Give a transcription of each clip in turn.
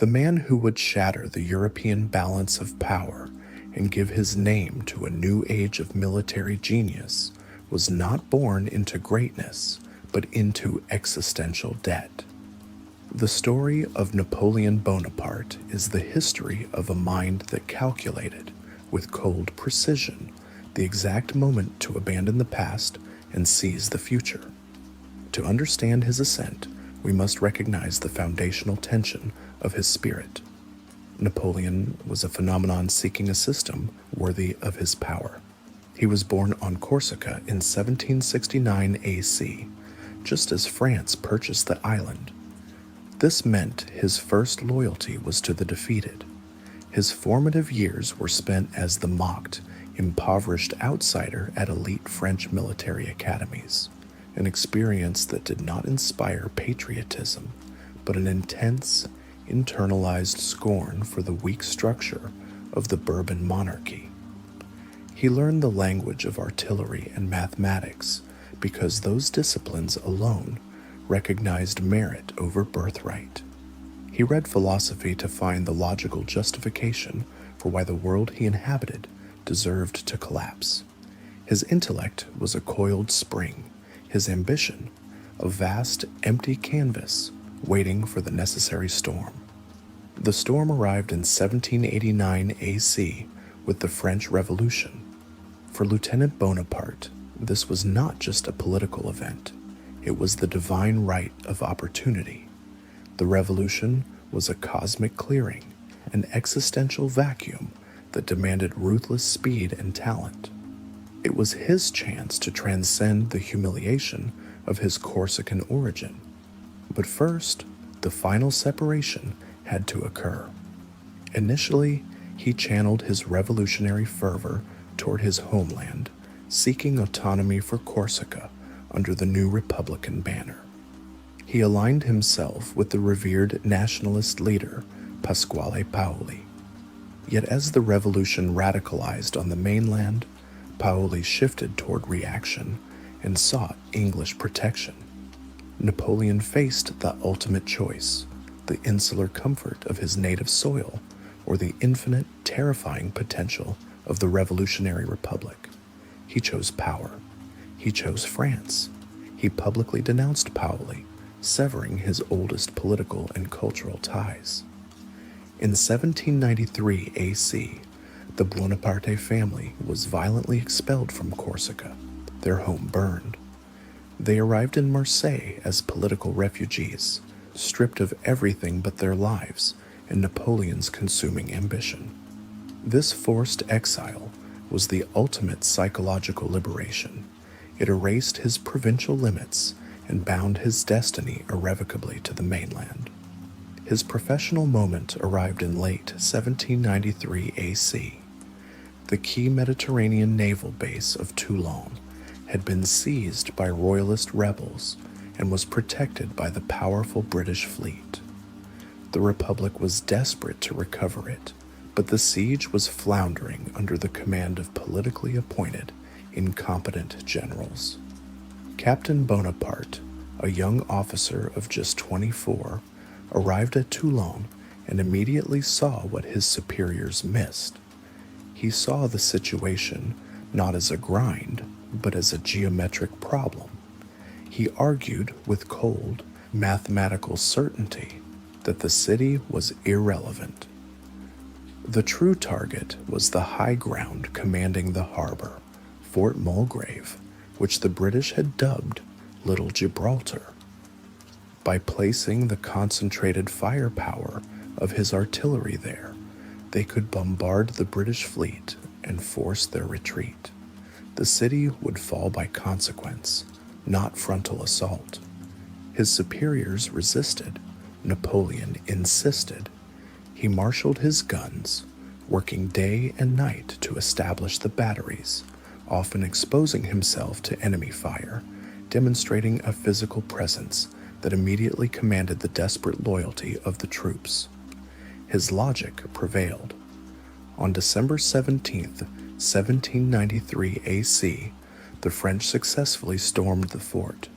The man who would shatter the European balance of power and give his name to a new age of military genius was not born into greatness, but into existential debt. The story of Napoleon Bonaparte is the history of a mind that calculated, with cold precision, the exact moment to abandon the past and seize the future. To understand his ascent, we must recognize the foundational tension of his spirit. Napoleon was a phenomenon seeking a system worthy of his power. He was born on Corsica in 1769 AC, just as France purchased the island. This meant his first loyalty was to the defeated. His formative years were spent as the mocked, impoverished outsider at elite French military academies, an experience that did not inspire patriotism, but an intense, internalized scorn for the weak structure of the Bourbon monarchy. He learned the language of artillery and mathematics because those disciplines alone recognized merit over birthright. He read philosophy to find the logical justification for why the world he inhabited deserved to collapse. His intellect was a coiled spring, his ambition a vast, empty canvas waiting for the necessary storm. The storm arrived in 1789 AC with the French Revolution. For Lieutenant Bonaparte, this was not just a political event. It was the divine right of opportunity. The revolution was a cosmic clearing, an existential vacuum that demanded ruthless speed and talent. It was his chance to transcend the humiliation of his Corsican origin. But first, the final separation had to occur. Initially, he channeled his revolutionary fervor toward his homeland, seeking autonomy for Corsica under the new Republican banner. He aligned himself with the revered nationalist leader, Pasquale Paoli. Yet as the revolution radicalized on the mainland, Paoli shifted toward reaction and sought English protection. Napoleon faced the ultimate choice: the insular comfort of his native soil or the infinite, terrifying potential of the revolutionary republic. He chose power. He chose France. He publicly denounced Paoli, severing his oldest political and cultural ties. In 1793 AC, the Bonaparte family was violently expelled from Corsica, their home burned. They arrived in Marseille as political refugees, stripped of everything but their lives and Napoleon's consuming ambition. This forced exile was the ultimate psychological liberation. It erased his provincial limits and bound his destiny irrevocably to the mainland. His professional moment arrived in late 1793 AC. The key Mediterranean naval base of Toulon had been seized by royalist rebels and was protected by the powerful British fleet. The Republic was desperate to recover it, but the siege was floundering under the command of politically appointed, incompetent generals. Captain Bonaparte, a young officer of just 24, arrived at Toulon and immediately saw what his superiors missed. He saw the situation not as a grind, but as a geometric problem. He argued with cold, mathematical certainty that the city was irrelevant. The true target was the high ground commanding the harbor, Fort Mulgrave, which the British had dubbed Little Gibraltar. By placing the concentrated firepower of his artillery there, they could bombard the British fleet and force their retreat. The city would fall by consequence, not frontal assault. His superiors resisted. Napoleon insisted. He marshaled his guns, working day and night to establish the batteries, often exposing himself to enemy fire, demonstrating a physical presence that immediately commanded the desperate loyalty of the troops. His logic prevailed. On December 17th, 1793 AC, the French successfully stormed the fort.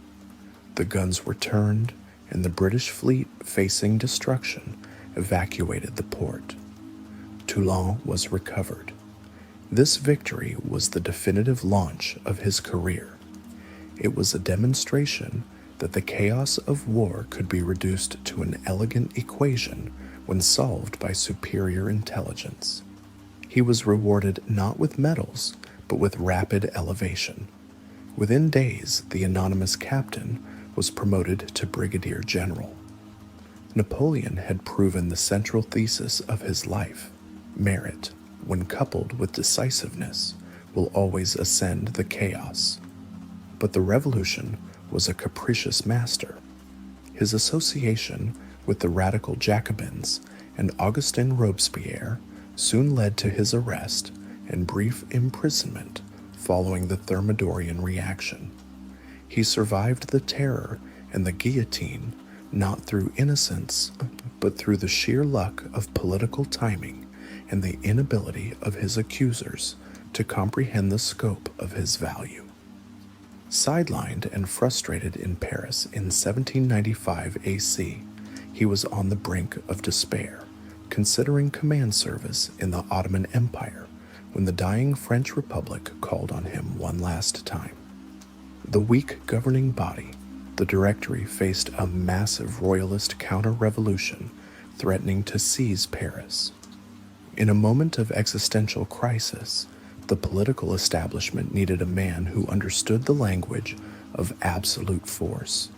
The guns were turned, and the British fleet, facing destruction, evacuated the port. Toulon was recovered. This victory was the definitive launch of his career. It was a demonstration that the chaos of war could be reduced to an elegant equation when solved by superior intelligence. He was rewarded not with medals, but with rapid elevation. Within days, the anonymous captain was promoted to brigadier general. Napoleon had proven the central thesis of his life: merit, when coupled with decisiveness, will always ascend the chaos. But the revolution was a capricious master. His association with the radical Jacobins and Augustin Robespierre soon led to his arrest and brief imprisonment following the Thermidorian reaction. He survived the terror and the guillotine not through innocence, but through the sheer luck of political timing and the inability of his accusers to comprehend the scope of his value. Sidelined and frustrated in Paris in 1795 AC, he was on the brink of despair, considering command service in the Ottoman Empire when the dying French Republic called on him one last time. The weak governing body, the Directory, faced a massive royalist counter-revolution threatening to seize Paris. In a moment of existential crisis, the political establishment needed a man who understood the language of absolute force.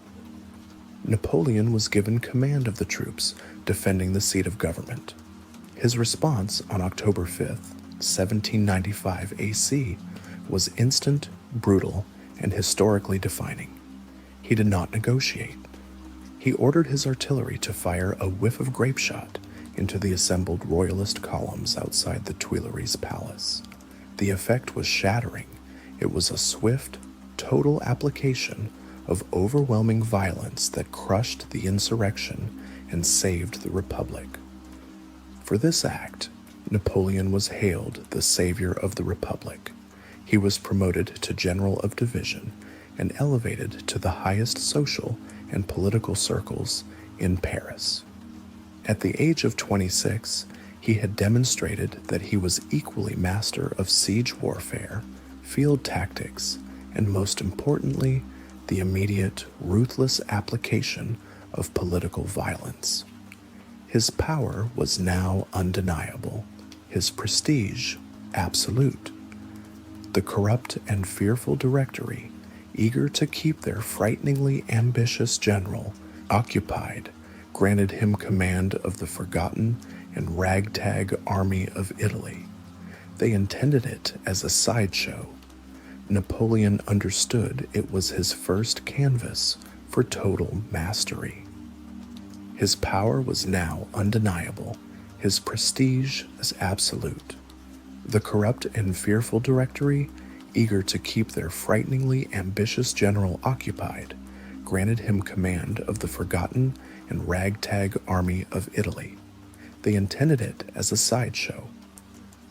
Napoleon was given command of the troops defending the seat of government. His response on October 5th, 1795 AC, was instant, brutal, and historically defining. He did not negotiate. He ordered his artillery to fire a whiff of grapeshot into the assembled royalist columns outside the Tuileries Palace. The effect was shattering. It was a swift, total application of overwhelming violence that crushed the insurrection and saved the Republic. For this act, Napoleon was hailed the savior of the Republic. He was promoted to General of Division and elevated to the highest social and political circles in Paris. At the age of 26, he had demonstrated that he was equally master of siege warfare, field tactics, and most importantly, the immediate, ruthless application of political violence. His power was now undeniable, his prestige absolute. The corrupt and fearful Directory, eager to keep their frighteningly ambitious general occupied, granted him command of the forgotten and ragtag army of Italy. They intended it as a sideshow. Napoleon understood it was his first canvas for total mastery. His power was now undeniable, his prestige as absolute. The corrupt and fearful Directory, eager to keep their frighteningly ambitious general occupied, granted him command of the forgotten and ragtag army of Italy. They intended it as a sideshow.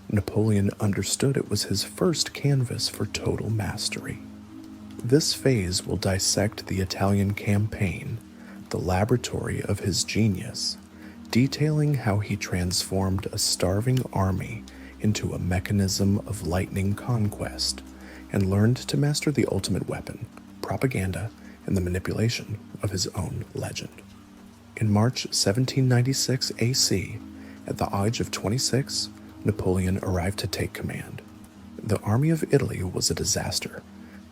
Napoleon understood it was his first canvas for total mastery. This phase will dissect the Italian campaign, the laboratory of his genius, detailing how he transformed a starving army into a mechanism of lightning conquest and learned to master the ultimate weapon, propaganda, and the manipulation of his own legend. In March 1796 AC, at the age of 26, Napoleon arrived to take command. The army of Italy was a disaster.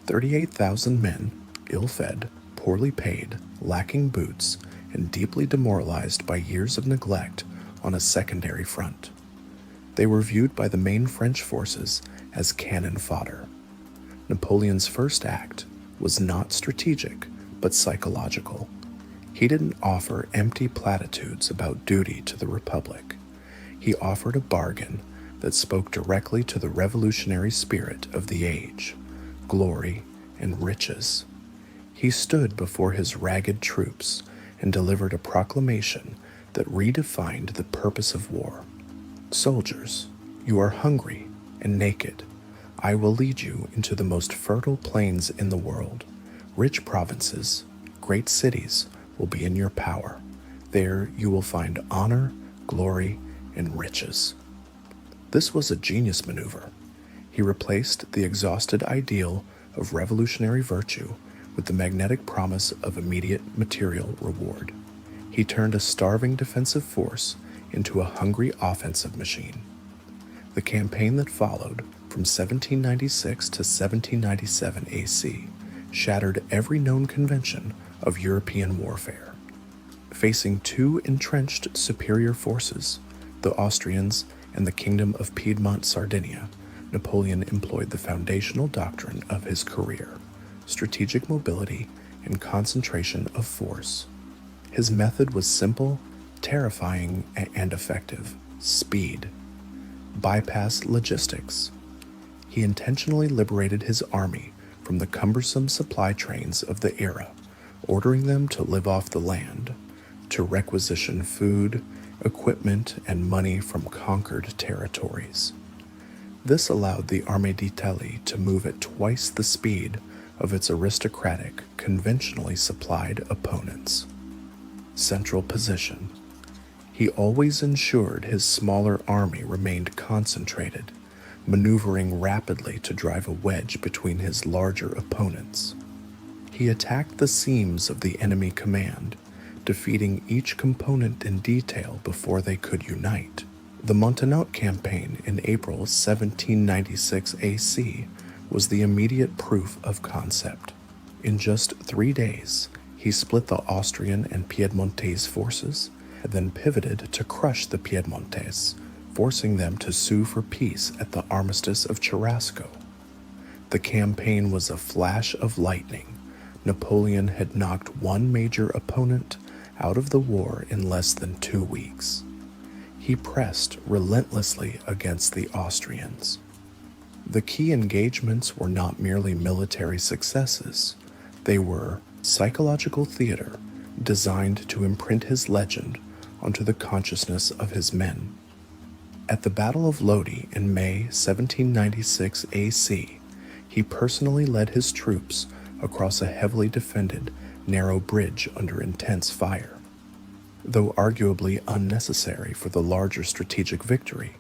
38,000 men, ill-fed, poorly paid, lacking boots, and deeply demoralized by years of neglect on a secondary front. They were viewed by the main French forces as cannon fodder. Napoleon's first act was not strategic, but psychological. He didn't offer empty platitudes about duty to the Republic. He offered a bargain that spoke directly to the revolutionary spirit of the age, glory and riches. He stood before his ragged troops and delivered a proclamation that redefined the purpose of war. Soldiers, you are hungry and naked. I will lead you into the most fertile plains in the world. Rich provinces, great cities will be in your power. There you will find honor, glory, and riches. This was a genius maneuver. He replaced the exhausted ideal of revolutionary virtue with the magnetic promise of immediate material reward. He turned a starving defensive force into a hungry offensive machine. The campaign that followed, from 1796 to 1797 AC, shattered every known convention of European warfare. Facing two entrenched superior forces, the Austrians and the Kingdom of Piedmont-Sardinia, Napoleon employed the foundational doctrine of his career: strategic mobility and concentration of force. His method was simple, terrifying, and effective: speed. Bypass logistics. He intentionally liberated his army from the cumbersome supply trains of the era, ordering them to live off the land, to requisition food, equipment, and money from conquered territories. This allowed the Armée d'Italie to move at twice the speed of its aristocratic, conventionally supplied opponents. Central position. He always ensured his smaller army remained concentrated, maneuvering rapidly to drive a wedge between his larger opponents. He attacked the seams of the enemy command, defeating each component in detail before they could unite. The Montenotte campaign in April 1796 AC was the immediate proof of concept. In just 3 days, he split the Austrian and Piedmontese forces, and then pivoted to crush the Piedmontese, forcing them to sue for peace at the Armistice of Cherasco. The campaign was a flash of lightning. Napoleon had knocked one major opponent out of the war in less than 2 weeks. He pressed relentlessly against the Austrians. The key engagements were not merely military successes. They were psychological theater designed to imprint his legend onto the consciousness of his men. At the Battle of Lodi in May 1796 AC, he personally led his troops across a heavily defended, narrow bridge under intense fire. Though arguably unnecessary for the larger strategic victory,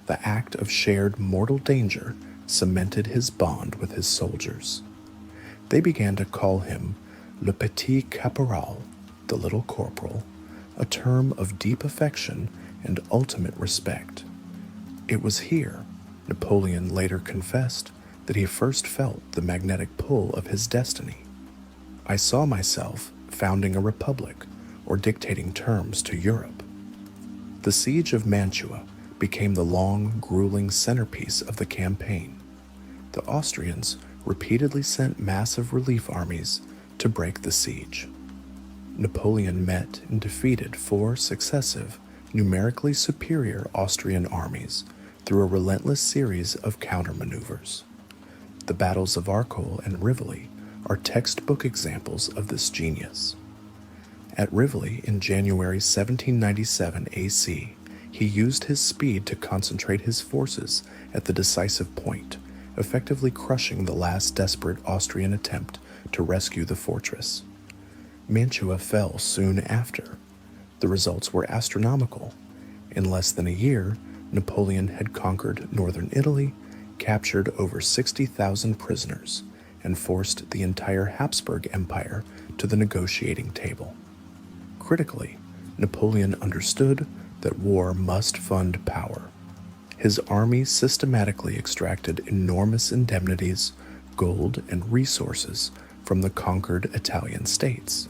the act of shared mortal danger cemented his bond with his soldiers. They began to call him Le Petit Caporal, the Little Corporal, a term of deep affection and ultimate respect. It was here, Napoleon later confessed, that he first felt the magnetic pull of his destiny. "I saw myself founding a republic or dictating terms to Europe." The siege of Mantua became the long, grueling centerpiece of the campaign. The Austrians repeatedly sent massive relief armies to break the siege. Napoleon met and defeated 4 successive, numerically superior Austrian armies through a relentless series of countermaneuvers. The battles of Arcole and Rivoli are textbook examples of this genius. At Rivoli in January 1797 AC, he used his speed to concentrate his forces at the decisive point, effectively crushing the last desperate Austrian attempt to rescue the fortress. Mantua fell soon after. The results were astronomical. In less than a year, Napoleon had conquered northern Italy, captured over 60,000 prisoners, and forced the entire Habsburg Empire to the negotiating table. Critically, Napoleon understood that war must fund power. His army systematically extracted enormous indemnities, gold, and resources from the conquered Italian states.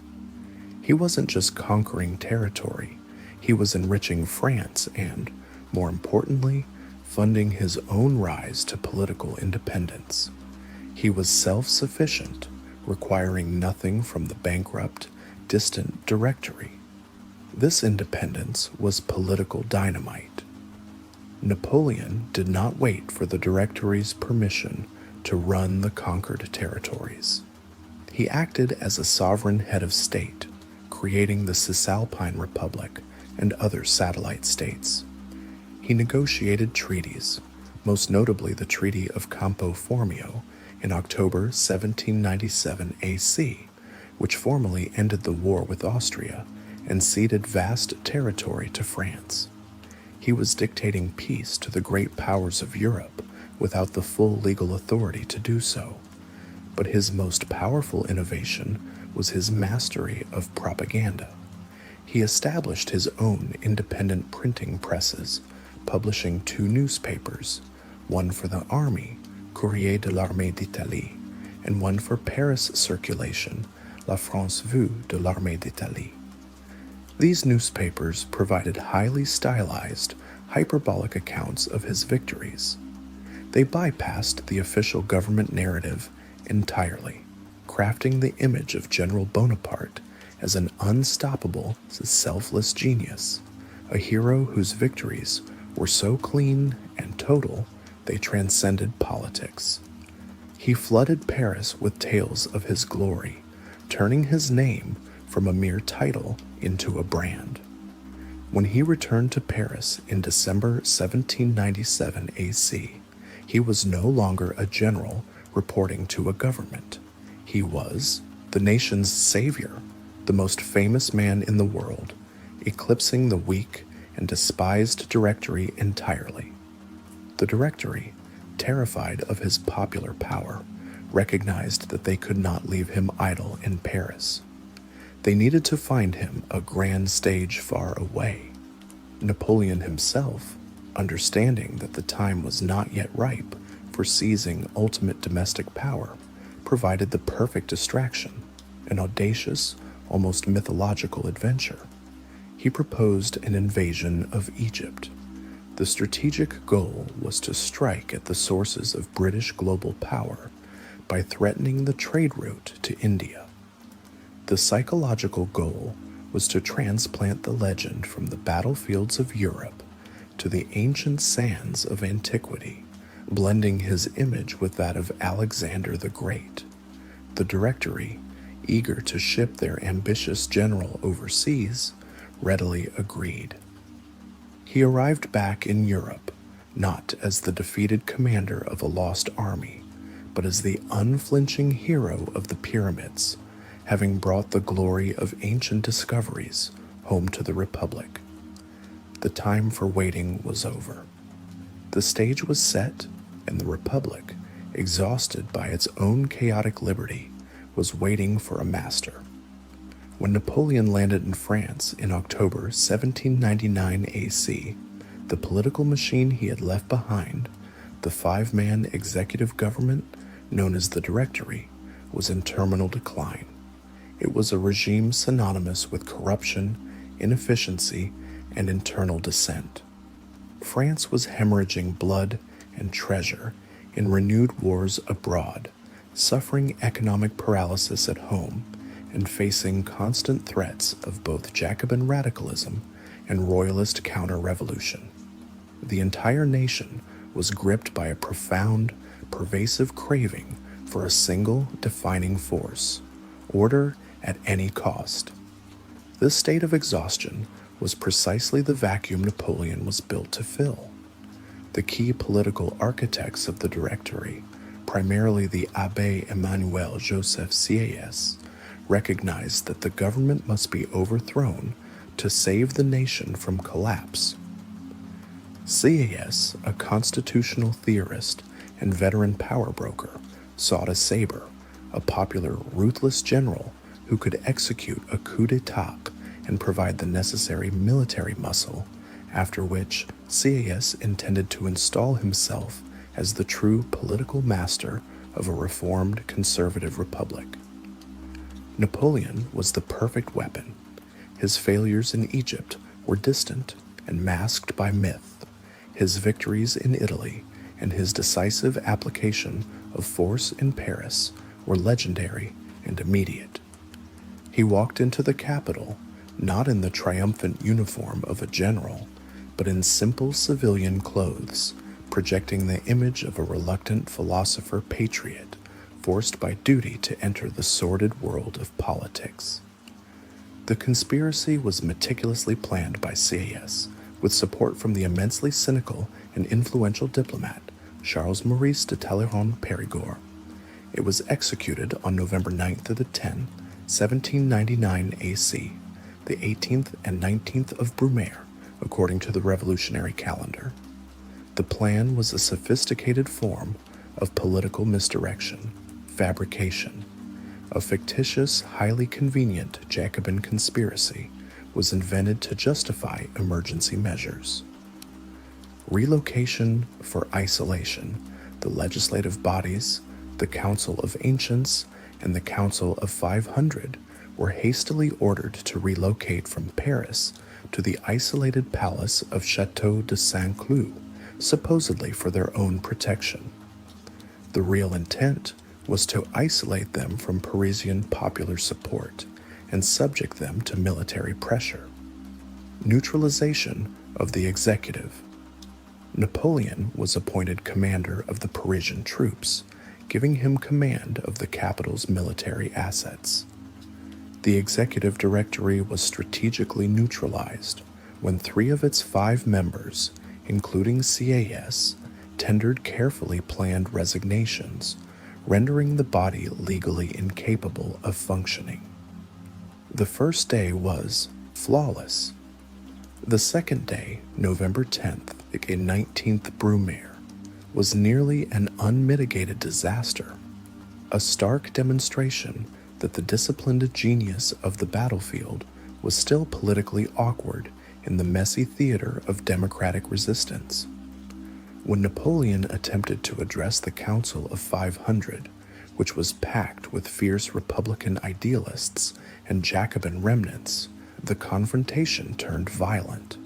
He wasn't just conquering territory, he was enriching France and, more importantly, funding his own rise to political independence. He was self-sufficient, requiring nothing from the bankrupt, distant Directory. This independence was political dynamite. Napoleon did not wait for the Directory's permission to run the conquered territories. He acted as a sovereign head of state, creating the Cisalpine Republic and other satellite states. He negotiated treaties, most notably the Treaty of Campo Formio in October 1797 AC, which formally ended the war with Austria and ceded vast territory to France. He was dictating peace to the great powers of Europe without the full legal authority to do so. But his most powerful innovation was his mastery of propaganda. He established his own independent printing presses, publishing 2 newspapers, one for the army, Courrier de l'Armée d'Italie, and one for Paris circulation, La France Vue de l'Armée d'Italie. These newspapers provided highly stylized, hyperbolic accounts of his victories. They bypassed the official government narrative entirely, crafting the image of General Bonaparte as an unstoppable, selfless genius, a hero whose victories were so clean and total they transcended politics. He flooded Paris with tales of his glory, turning his name from a mere title into a brand. When he returned to Paris in December 1797 AC, he was no longer a general reporting to a government. He was the nation's savior, the most famous man in the world, eclipsing the weak and despised Directory entirely. The Directory, terrified of his popular power, recognized that they could not leave him idle in Paris. They needed to find him a grand stage far away. Napoleon himself, understanding that the time was not yet ripe for seizing ultimate domestic power, provided the perfect distraction, an audacious, almost mythological adventure. He proposed an invasion of Egypt. The strategic goal was to strike at the sources of British global power by threatening the trade route to India. The psychological goal was to transplant the legend from the battlefields of Europe to the ancient sands of antiquity, blending his image with that of Alexander the Great. The Directory, eager to ship their ambitious general overseas, readily agreed. He arrived back in Europe, not as the defeated commander of a lost army, but as the unflinching hero of the pyramids, having brought the glory of ancient discoveries home to the Republic. The time for waiting was over. The stage was set, and the Republic, exhausted by its own chaotic liberty, was waiting for a master. When Napoleon landed in France in October 1799 AC, the political machine he had left behind, the 5-man executive government known as the Directory, was in terminal decline. It was a regime synonymous with corruption, inefficiency, and internal dissent. France was hemorrhaging blood and treasure in renewed wars abroad, suffering economic paralysis at home, and facing constant threats of both Jacobin radicalism and royalist counter-revolution. The entire nation was gripped by a profound, pervasive craving for a single defining force: order at any cost. This state of exhaustion was precisely the vacuum Napoleon was built to fill. The key political architects of the Directory, primarily the Abbé Emmanuel Joseph Sieyès, recognized that the government must be overthrown to save the nation from collapse. Sieyès, a constitutional theorist and veteran power broker, sought a saber, a popular, ruthless general who could execute a coup d'etat and provide the necessary military muscle, after which Sieyès intended to install himself as the true political master of a reformed conservative republic. Napoleon was the perfect weapon. His failures in Egypt were distant and masked by myth. His victories in Italy and his decisive application of force in Paris were legendary and immediate. He walked into the capital not in the triumphant uniform of a general, but in simple civilian clothes, projecting the image of a reluctant philosopher patriot forced by duty to enter the sordid world of politics. The conspiracy was meticulously planned by Sieyès, with support from the immensely cynical and influential diplomat Charles-Maurice de Talleyrand-Périgord. It was executed on November 9th to the 10th, 1799 AC, the 18th and 19th of Brumaire, according to the revolutionary calendar. The plan was a sophisticated form of political misdirection, fabrication. A fictitious, highly convenient Jacobin conspiracy was invented to justify emergency measures. Relocation for isolation. The legislative bodies, the Council of Ancients, and the Council of 500 were hastily ordered to relocate from Paris to the isolated palace of Château de Saint-Cloud, supposedly for their own protection. The real intent was to isolate them from Parisian popular support and subject them to military pressure. Neutralization of the executive. Napoleon was appointed commander of the Parisian troops, giving him command of the capital's military assets. The executive directory was strategically neutralized when 3 of its 5 members, including CAS, tendered carefully planned resignations, rendering the body legally incapable of functioning. The first day was flawless. The second day, November 10th, a 19th Brumaire, was nearly an unmitigated disaster, a stark demonstration that the disciplined genius of the battlefield was still politically awkward in the messy theater of democratic resistance. When Napoleon attempted to address the Council of 500, which was packed with fierce Republican idealists and Jacobin remnants, the confrontation turned violent.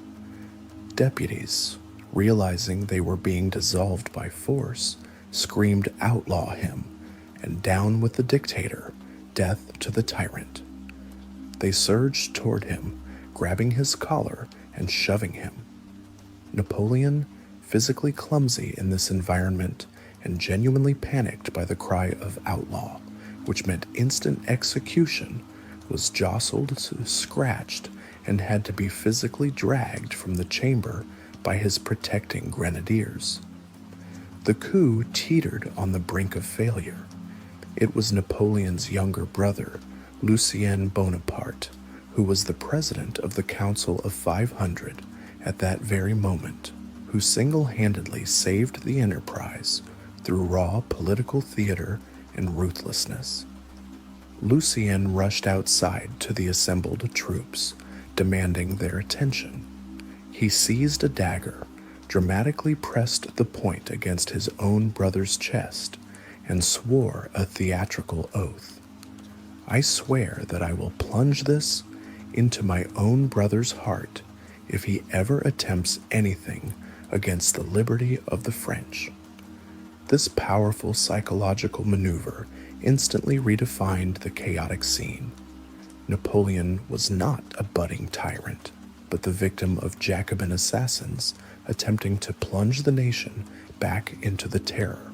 Deputies, realizing they were being dissolved by force, screamed "Outlaw him," and "Down with the dictator, death to the tyrant." They surged toward him, grabbing his collar and shoving him. Napoleon, physically clumsy in this environment and genuinely panicked by the cry of "outlaw," which meant instant execution, was jostled, scratched, and had to be physically dragged from the chamber by his protecting grenadiers. The coup teetered on the brink of failure. It was Napoleon's younger brother, Napoleon Bonaparte, who was the president of the Council of 500 at that very moment, who single-handedly saved the enterprise through raw political theater and ruthlessness. Lucien rushed outside to the assembled troops, demanding their attention. He seized a dagger, dramatically pressed the point against his own brother's chest, and swore a theatrical oath. "I swear that I will plunge this into my own brother's heart if he ever attempts anything against the liberty of the French." This powerful psychological maneuver instantly redefined the chaotic scene. Napoleon was not a budding tyrant, but the victim of Jacobin assassins attempting to plunge the nation back into the terror.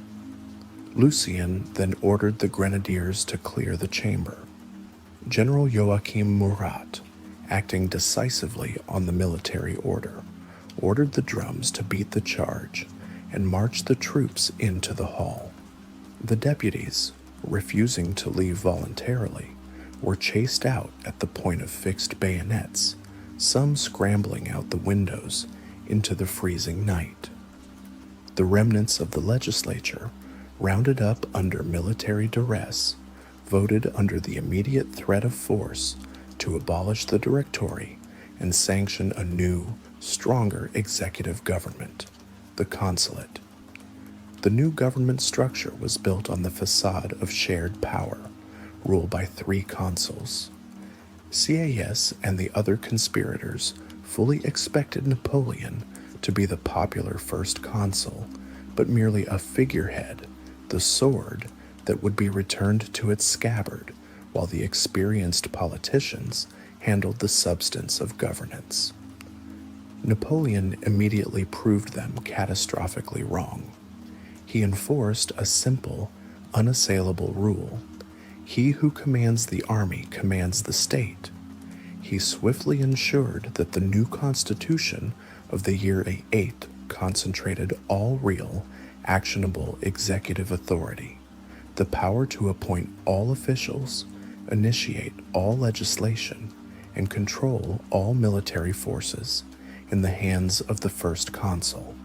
Lucien then ordered the grenadiers to clear the chamber. General Joachim Murat, acting decisively on the military order, ordered the drums to beat the charge and march the troops into the hall. The deputies, refusing to leave voluntarily, were chased out at the point of fixed bayonets, some scrambling out the windows into the freezing night. The remnants of the legislature, rounded up under military duress, voted under the immediate threat of force to abolish the Directory and sanction a new, stronger executive government, the consulate. The new government structure was built on the facade of shared power, ruled by 3 consuls. CAS and the other conspirators fully expected Napoleon to be the popular first consul, but merely a figurehead, the sword that would be returned to its scabbard, while the experienced politicians handled the substance of governance. Napoleon immediately proved them catastrophically wrong. He enforced a simple, unassailable rule: he who commands the army commands the state. He swiftly ensured that the new constitution of the year 8 concentrated all real, actionable executive authority, the power to appoint all officials, initiate all legislation, and control all military forces, in the hands of the first consul.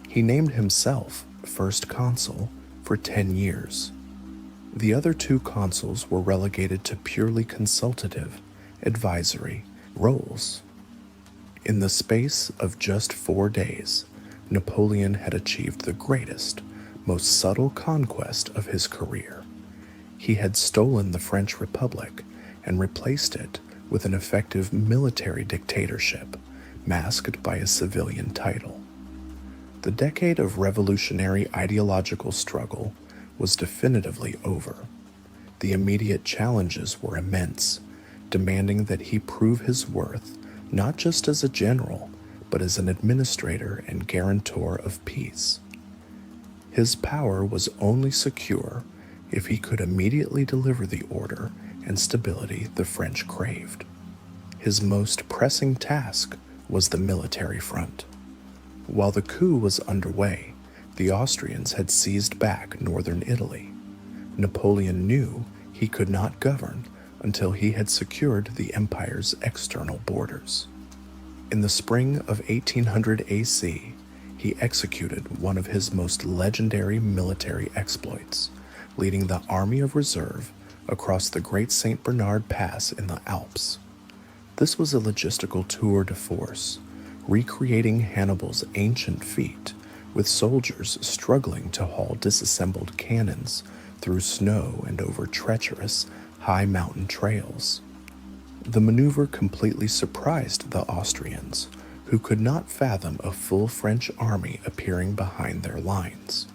He named himself first consul for 10 years. The other two consuls were relegated to purely consultative, advisory roles. In the space of just 4 days, Napoleon had achieved the greatest, most subtle conquest of his career. He had stolen the French Republic and replaced it with an effective military dictatorship, masked by a civilian title. The decade of revolutionary ideological struggle was definitively over. The immediate challenges were immense, demanding that he prove his worth not just as a general, but as an administrator and guarantor of peace. His power was only secure if he could immediately deliver the order and stability the French craved. His most pressing task was the military front. While the coup was underway, the Austrians had seized back northern Italy. Napoleon knew he could not govern until he had secured the empire's external borders. In the spring of 1800 AC, he executed one of his most legendary military exploits, leading the Army of Reserve across the Great St. Bernard Pass in the Alps. This was a logistical tour de force, recreating Hannibal's ancient feat, with soldiers struggling to haul disassembled cannons through snow and over treacherous, high mountain trails. The maneuver completely surprised the Austrians, who could not fathom a full French army appearing behind their lines.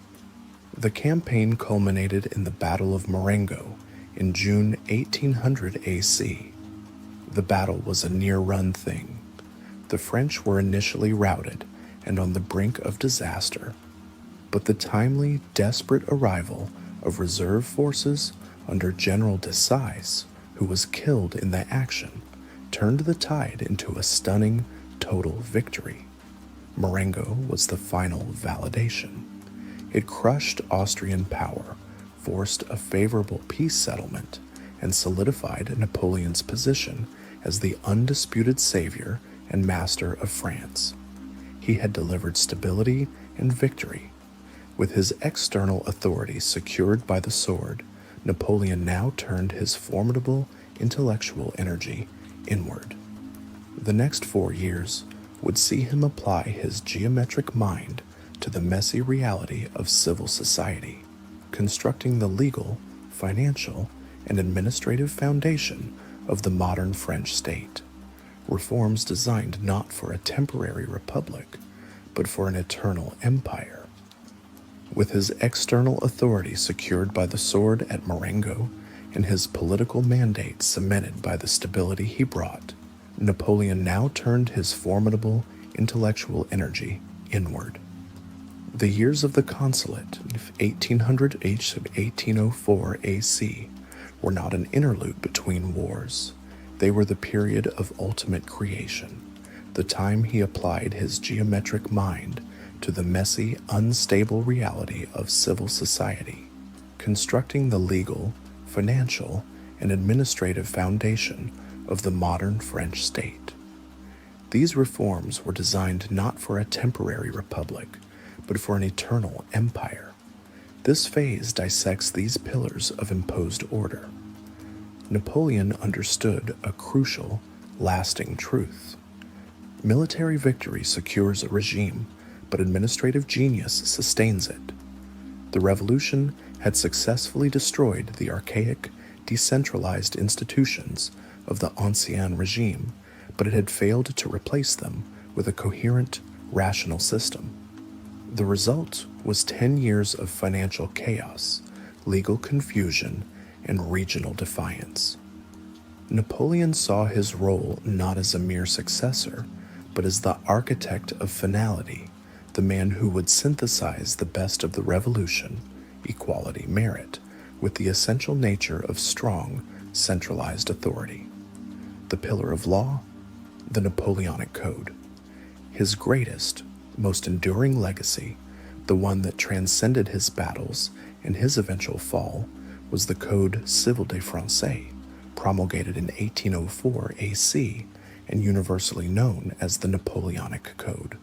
The campaign culminated in the Battle of Marengo in June 1800 AC. The battle was a near-run thing. The French were initially routed and on the brink of disaster, but the timely, desperate arrival of reserve forces under General Desais, who was killed in the action, turned the tide into a stunning, total victory. Marengo was the final validation. It crushed Austrian power, forced a favorable peace settlement, and solidified Napoleon's position as the undisputed savior and master of France. He had delivered stability and victory. With his external authority secured by the sword, Napoleon now turned his formidable intellectual energy inward. The next 4 years would see him apply his geometric mind to the messy reality of civil society, constructing the legal, financial, and administrative foundation of the modern French state. Reforms designed not for a temporary republic, but for an eternal empire. With his external authority secured by the sword at Marengo and his political mandate cemented by the stability he brought, Napoleon now turned his formidable intellectual energy inward. The years of the consulate of 1800 to 1804 AC were not an interlude between wars. They were the period of ultimate creation, the time he applied his geometric mind to the messy, unstable reality of civil society, constructing the legal, financial, and administrative foundation of the modern French state. These reforms were designed not for a temporary republic, but for an eternal empire. This phase dissects these pillars of imposed order. Napoleon understood a crucial, lasting truth. Military victory secures a regime, but administrative genius sustains it. The revolution had successfully destroyed the archaic, decentralized institutions of the Ancien regime, but it had failed to replace them with a coherent, rational system. The result was 10 years of financial chaos, legal confusion, and regional defiance. Napoleon saw his role not as a mere successor, but as the architect of finality, the man who would synthesize the best of the revolution, equality, merit, with the essential nature of strong, centralized authority. The pillar of law, the Napoleonic Code. His greatest, most enduring legacy, the one that transcended his battles and his eventual fall, was the Code Civil des Français, promulgated in 1804 AC and universally known as the Napoleonic Code.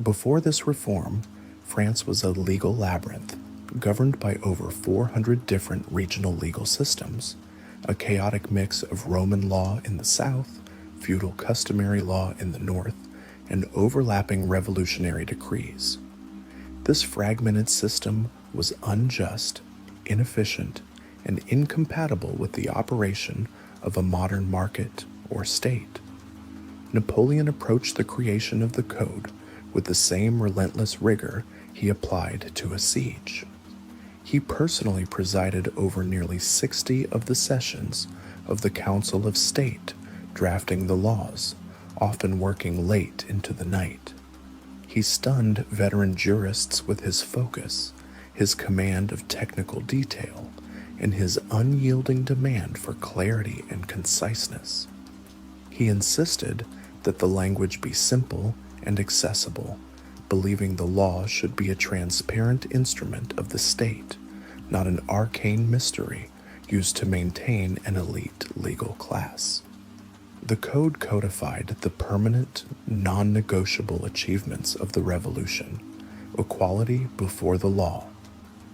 Before this reform, France was a legal labyrinth, governed by over 400 different regional legal systems, a chaotic mix of Roman law in the south, feudal customary law in the north, and overlapping revolutionary decrees. This fragmented system was unjust, inefficient, and incompatible with the operation of a modern market or state. Napoleon approached the creation of the code with the same relentless rigor he applied to a siege. He personally presided over nearly 60 of the sessions of the Council of State, drafting the laws, often working late into the night. He stunned veteran jurists with his focus, his command of technical detail, and his unyielding demand for clarity and conciseness. He insisted that the language be simple and accessible, believing the law should be a transparent instrument of the state, not an arcane mystery used to maintain an elite legal class. The code codified the permanent, non-negotiable achievements of the revolution: equality before the law.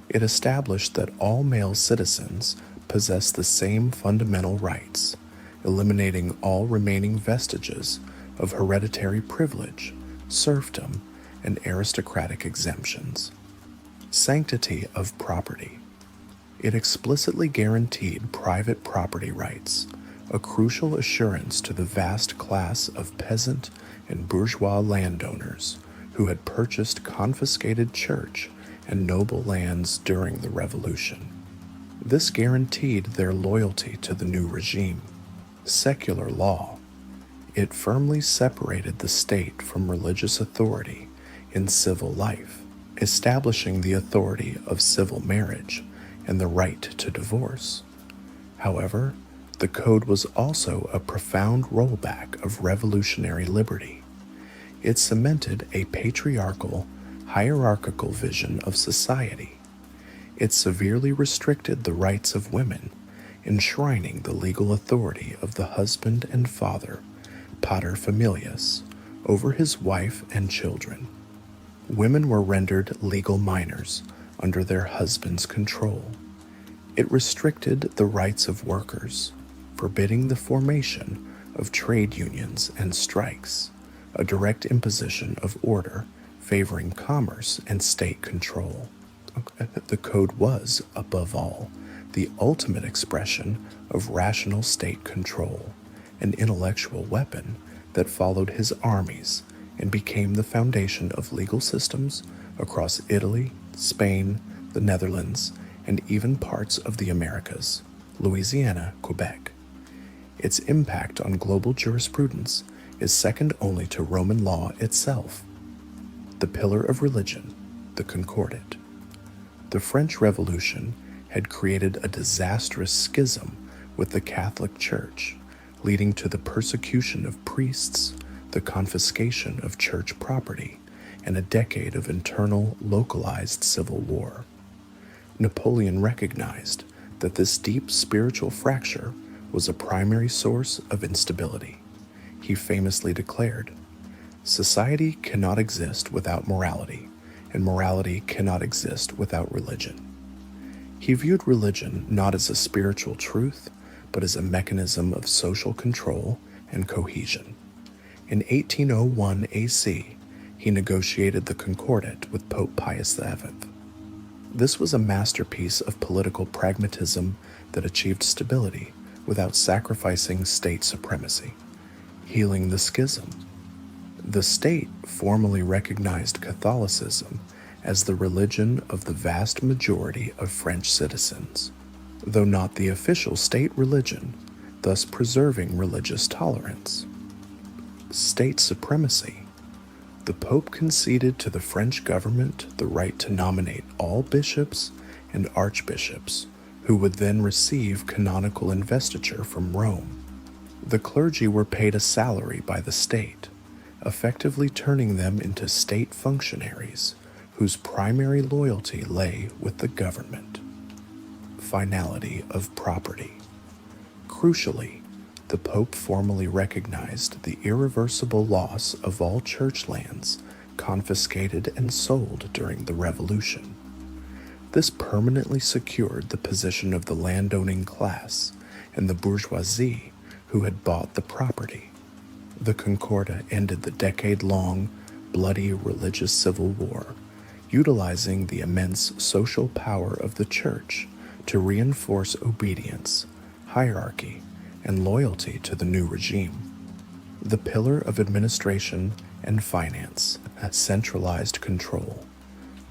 It established that all male citizens possess the same fundamental rights, eliminating all remaining vestiges of hereditary privilege, serfdom, and aristocratic exemptions. Sanctity of property. It explicitly guaranteed private property rights, a crucial assurance to the vast class of peasant and bourgeois landowners who had purchased confiscated church and noble lands during the Revolution. This guaranteed their loyalty to the new regime. Secular law. It firmly separated the state from religious authority in civil life, establishing the authority of civil marriage and the right to divorce. However, the code was also a profound rollback of revolutionary liberty. It cemented a patriarchal, hierarchical vision of society. It severely restricted the rights of women, enshrining the legal authority of the husband and father, pater familias, over his wife and children. Women were rendered legal minors under their husband's control. It restricted the rights of workers, forbidding the formation of trade unions and strikes, a direct imposition of order favoring commerce and state control. The code was, above all, the ultimate expression of rational state control, an intellectual weapon that followed his armies and became the foundation of legal systems across Italy, Spain, the Netherlands, and even parts of the Americas, Louisiana, Quebec. Its impact on global jurisprudence is second only to Roman law itself. The pillar of religion, the Concordat. The French Revolution had created a disastrous schism with the Catholic Church, leading to the persecution of priests, the confiscation of church property, and a decade of internal, localized civil war. Napoleon recognized that this deep spiritual fracture was a primary source of instability. He famously declared, "Society cannot exist without morality, and morality cannot exist without religion." He viewed religion not as a spiritual truth, but as a mechanism of social control and cohesion. In 1801 AC, he negotiated the Concordat with Pope Pius VII. This was a masterpiece of political pragmatism that achieved stability without sacrificing state supremacy, healing the schism. The state formally recognized Catholicism as the religion of the vast majority of French citizens, though not the official state religion, thus preserving religious tolerance. State supremacy. The Pope conceded to the French government the right to nominate all bishops and archbishops, who would then receive canonical investiture from Rome. The clergy were paid a salary by the state, effectively turning them into state functionaries whose primary loyalty lay with the government. Finality of property. Crucially, the Pope formally recognized the irreversible loss of all church lands confiscated and sold during the Revolution. This permanently secured the position of the landowning class and the bourgeoisie who had bought the property. The Concordat ended the decade-long, bloody religious civil war, utilizing the immense social power of the Church to reinforce obedience, hierarchy, and loyalty to the new regime. The pillar of administration and finance had centralized control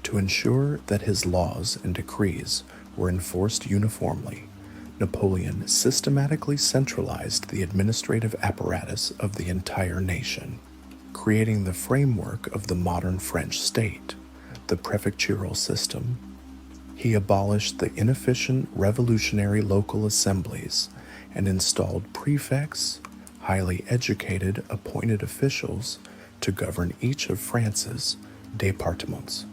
to ensure that his laws and decrees were enforced uniformly. Napoleon systematically centralized the administrative apparatus of the entire nation, creating the framework of the modern French state, the prefectural system. He abolished the inefficient revolutionary local assemblies and installed prefects, highly educated appointed officials, to govern each of France's départements.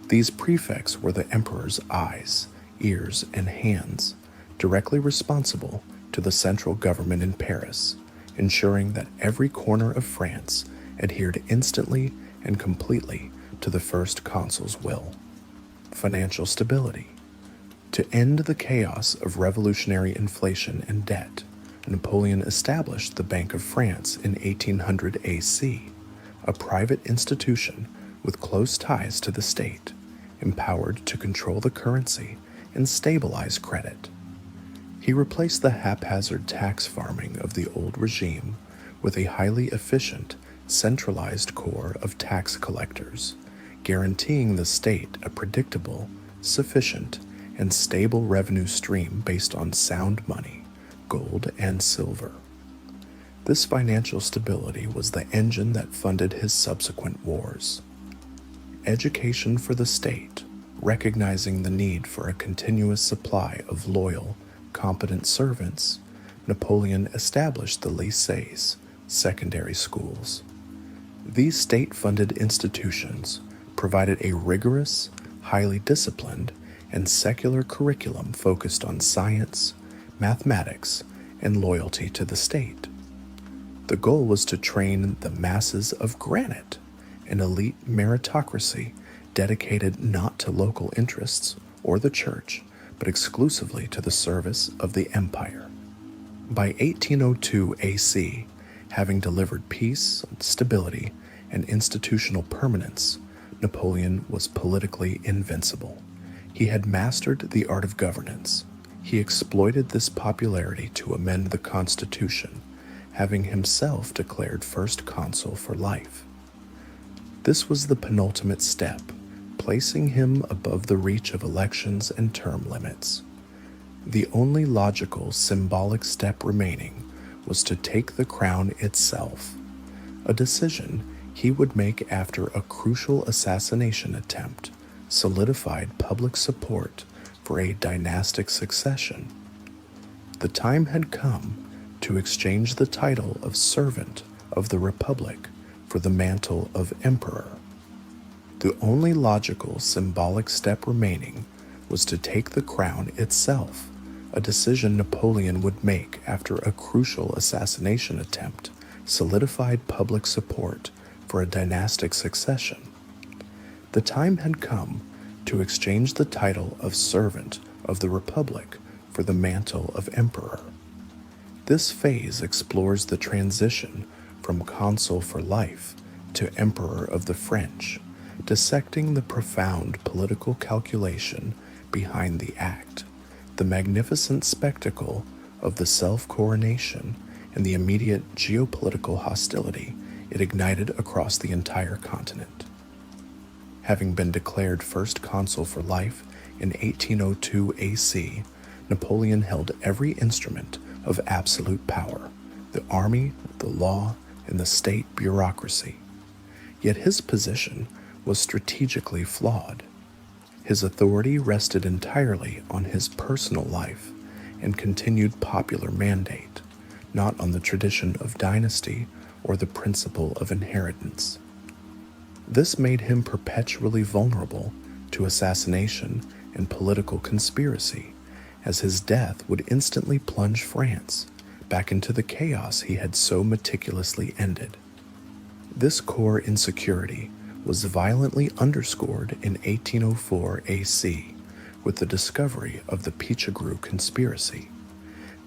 These prefects were the emperor's eyes, ears, and hands, directly responsible to the central government in Paris, ensuring that every corner of France adhered instantly and completely to the first consul's will. Financial stability. To end the chaos of revolutionary inflation and debt, Napoleon established the Bank of France in 1800 AC, a private institution with close ties to the state, empowered to control the currency and stabilize credit. He replaced the haphazard tax farming of the old regime with a highly efficient, centralized corps of tax collectors, guaranteeing the state a predictable, sufficient, and stable revenue stream based on sound money, gold, and silver. This financial stability was the engine that funded his subsequent wars. Education for the state, recognizing the need for a continuous supply of loyal, competent servants, Napoleon established the lycées, secondary schools. These state-funded institutions provided a rigorous, highly disciplined, and secular curriculum focused on science, mathematics, and loyalty to the state. The goal was to train the masses of granite, an elite meritocracy dedicated not to local interests or the church, but exclusively to the service of the empire. By 1802 AC, having delivered peace, stability, and institutional permanence, Napoleon was politically invincible. He had mastered the art of governance. He exploited this popularity to amend the Constitution, having himself declared first consul for life. This was the penultimate step, placing him above the reach of elections and term limits. The only logical, symbolic step remaining was to take the crown itself, a decision he would make after a crucial assassination attempt solidified public support for a dynastic succession. The time had come to exchange the title of servant of the Republic for the mantle of emperor. The only logical, symbolic step remaining was to take the crown itself, a decision Napoleon would make after a crucial assassination attempt solidified public support for a dynastic succession. The time had come to exchange the title of servant of the Republic for the mantle of emperor. This phase explores the transition from consul for life to emperor of the French, dissecting the profound political calculation behind the act, the magnificent spectacle of the self-coronation, and the immediate geopolitical hostility it ignited across the entire continent. Having been declared first consul for life in 1802 AC, Napoleon held every instrument of absolute power, the army, the law, and the state bureaucracy. Yet his position was strategically flawed. His authority rested entirely on his personal life and continued popular mandate, not on the tradition of dynasty or the principle of inheritance. This made him perpetually vulnerable to assassination and political conspiracy, as his death would instantly plunge France back into the chaos he had so meticulously ended. This core insecurity was violently underscored in 1804 AC with the discovery of the Pichegru conspiracy.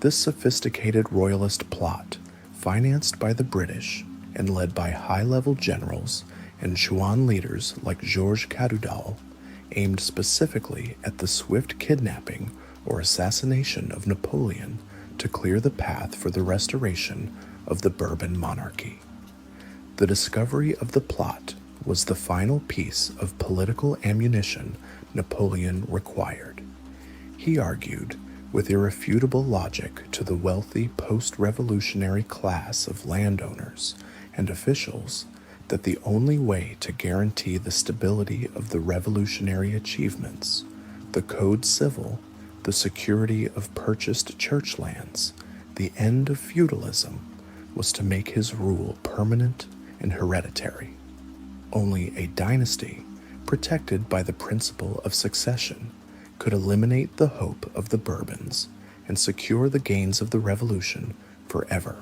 This sophisticated royalist plot, financed by the British and led by high-level generals and Chouan leaders like Georges Cadoudal, aimed specifically at the swift kidnapping or assassination of Napoleon to clear the path for the restoration of the Bourbon monarchy. The discovery of the plot was the final piece of political ammunition Napoleon required. He argued, with irrefutable logic to the wealthy post-revolutionary class of landowners and officials, that the only way to guarantee the stability of the revolutionary achievements, the Code Civil, the security of purchased church lands, the end of feudalism, was to make his rule permanent and hereditary. Only a dynasty, protected by the principle of succession, could eliminate the hope of the Bourbons and secure the gains of the revolution forever.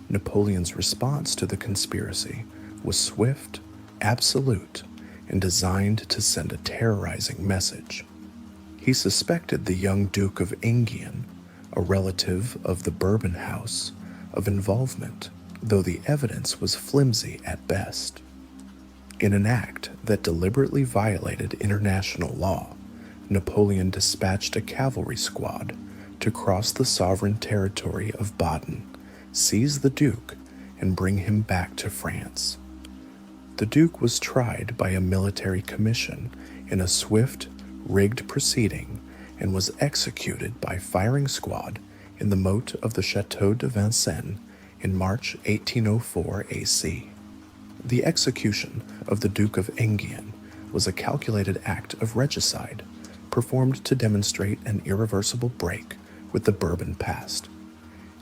Napoleon's response to the conspiracy was swift, absolute, and designed to send a terrorizing message. He suspected the young Duke of Enghien, a relative of the Bourbon house, of involvement, though the evidence was flimsy at best. In an act that deliberately violated international law, Napoleon dispatched a cavalry squad to cross the sovereign territory of Baden, seize the Duke, and bring him back to France. The Duke was tried by a military commission in a swift, rigged proceeding and was executed by firing squad in the moat of the Château de Vincennes in March 1804 AC. The execution of the Duke of Enghien was a calculated act of regicide performed to demonstrate an irreversible break with the Bourbon past.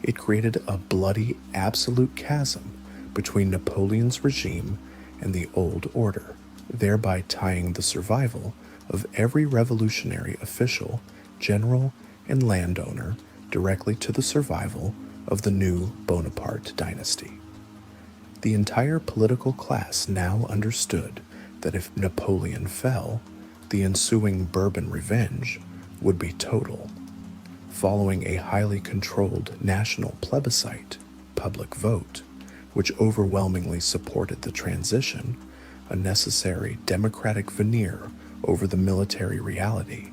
It created a bloody, absolute chasm between Napoleon's regime and the old order, thereby tying the survival of every revolutionary official, general, and landowner directly to the survival of the new Bonaparte dynasty. The entire political class now understood that if Napoleon fell, the ensuing Bourbon revenge would be total. Following a highly controlled national plebiscite, public vote, which overwhelmingly supported the transition, a necessary democratic veneer over the military reality,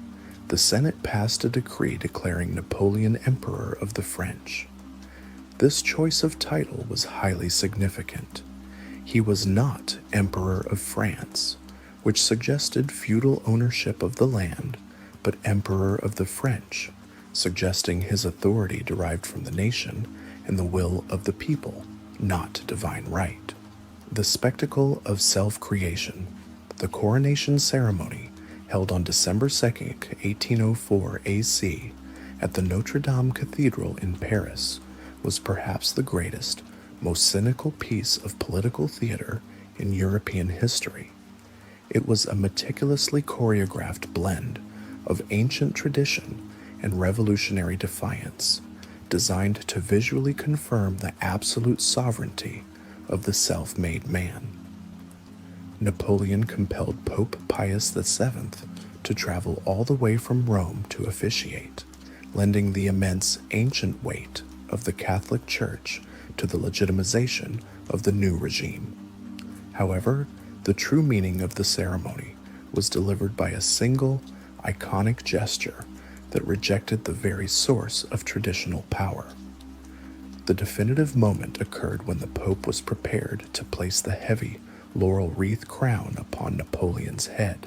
the Senate passed a decree declaring Napoleon Emperor of the French. This choice of title was highly significant. He was not Emperor of France, which suggested feudal ownership of the land, but Emperor of the French, suggesting his authority derived from the nation and the will of the people, not divine right. The spectacle of self-creation, the coronation ceremony held on December 2nd, 1804 AC, at the Notre Dame Cathedral in Paris, was perhaps the greatest, most cynical piece of political theater in European history. It was a meticulously choreographed blend of ancient tradition and revolutionary defiance, designed to visually confirm the absolute sovereignty of the self-made man. Napoleon compelled Pope Pius VII to travel all the way from Rome to officiate, lending the immense ancient weight of the Catholic Church to the legitimization of the new regime. However, the true meaning of the ceremony was delivered by a single, iconic gesture that rejected the very source of traditional power. The definitive moment occurred when the Pope was prepared to place the heavy laurel wreath crown upon Napoleon's head.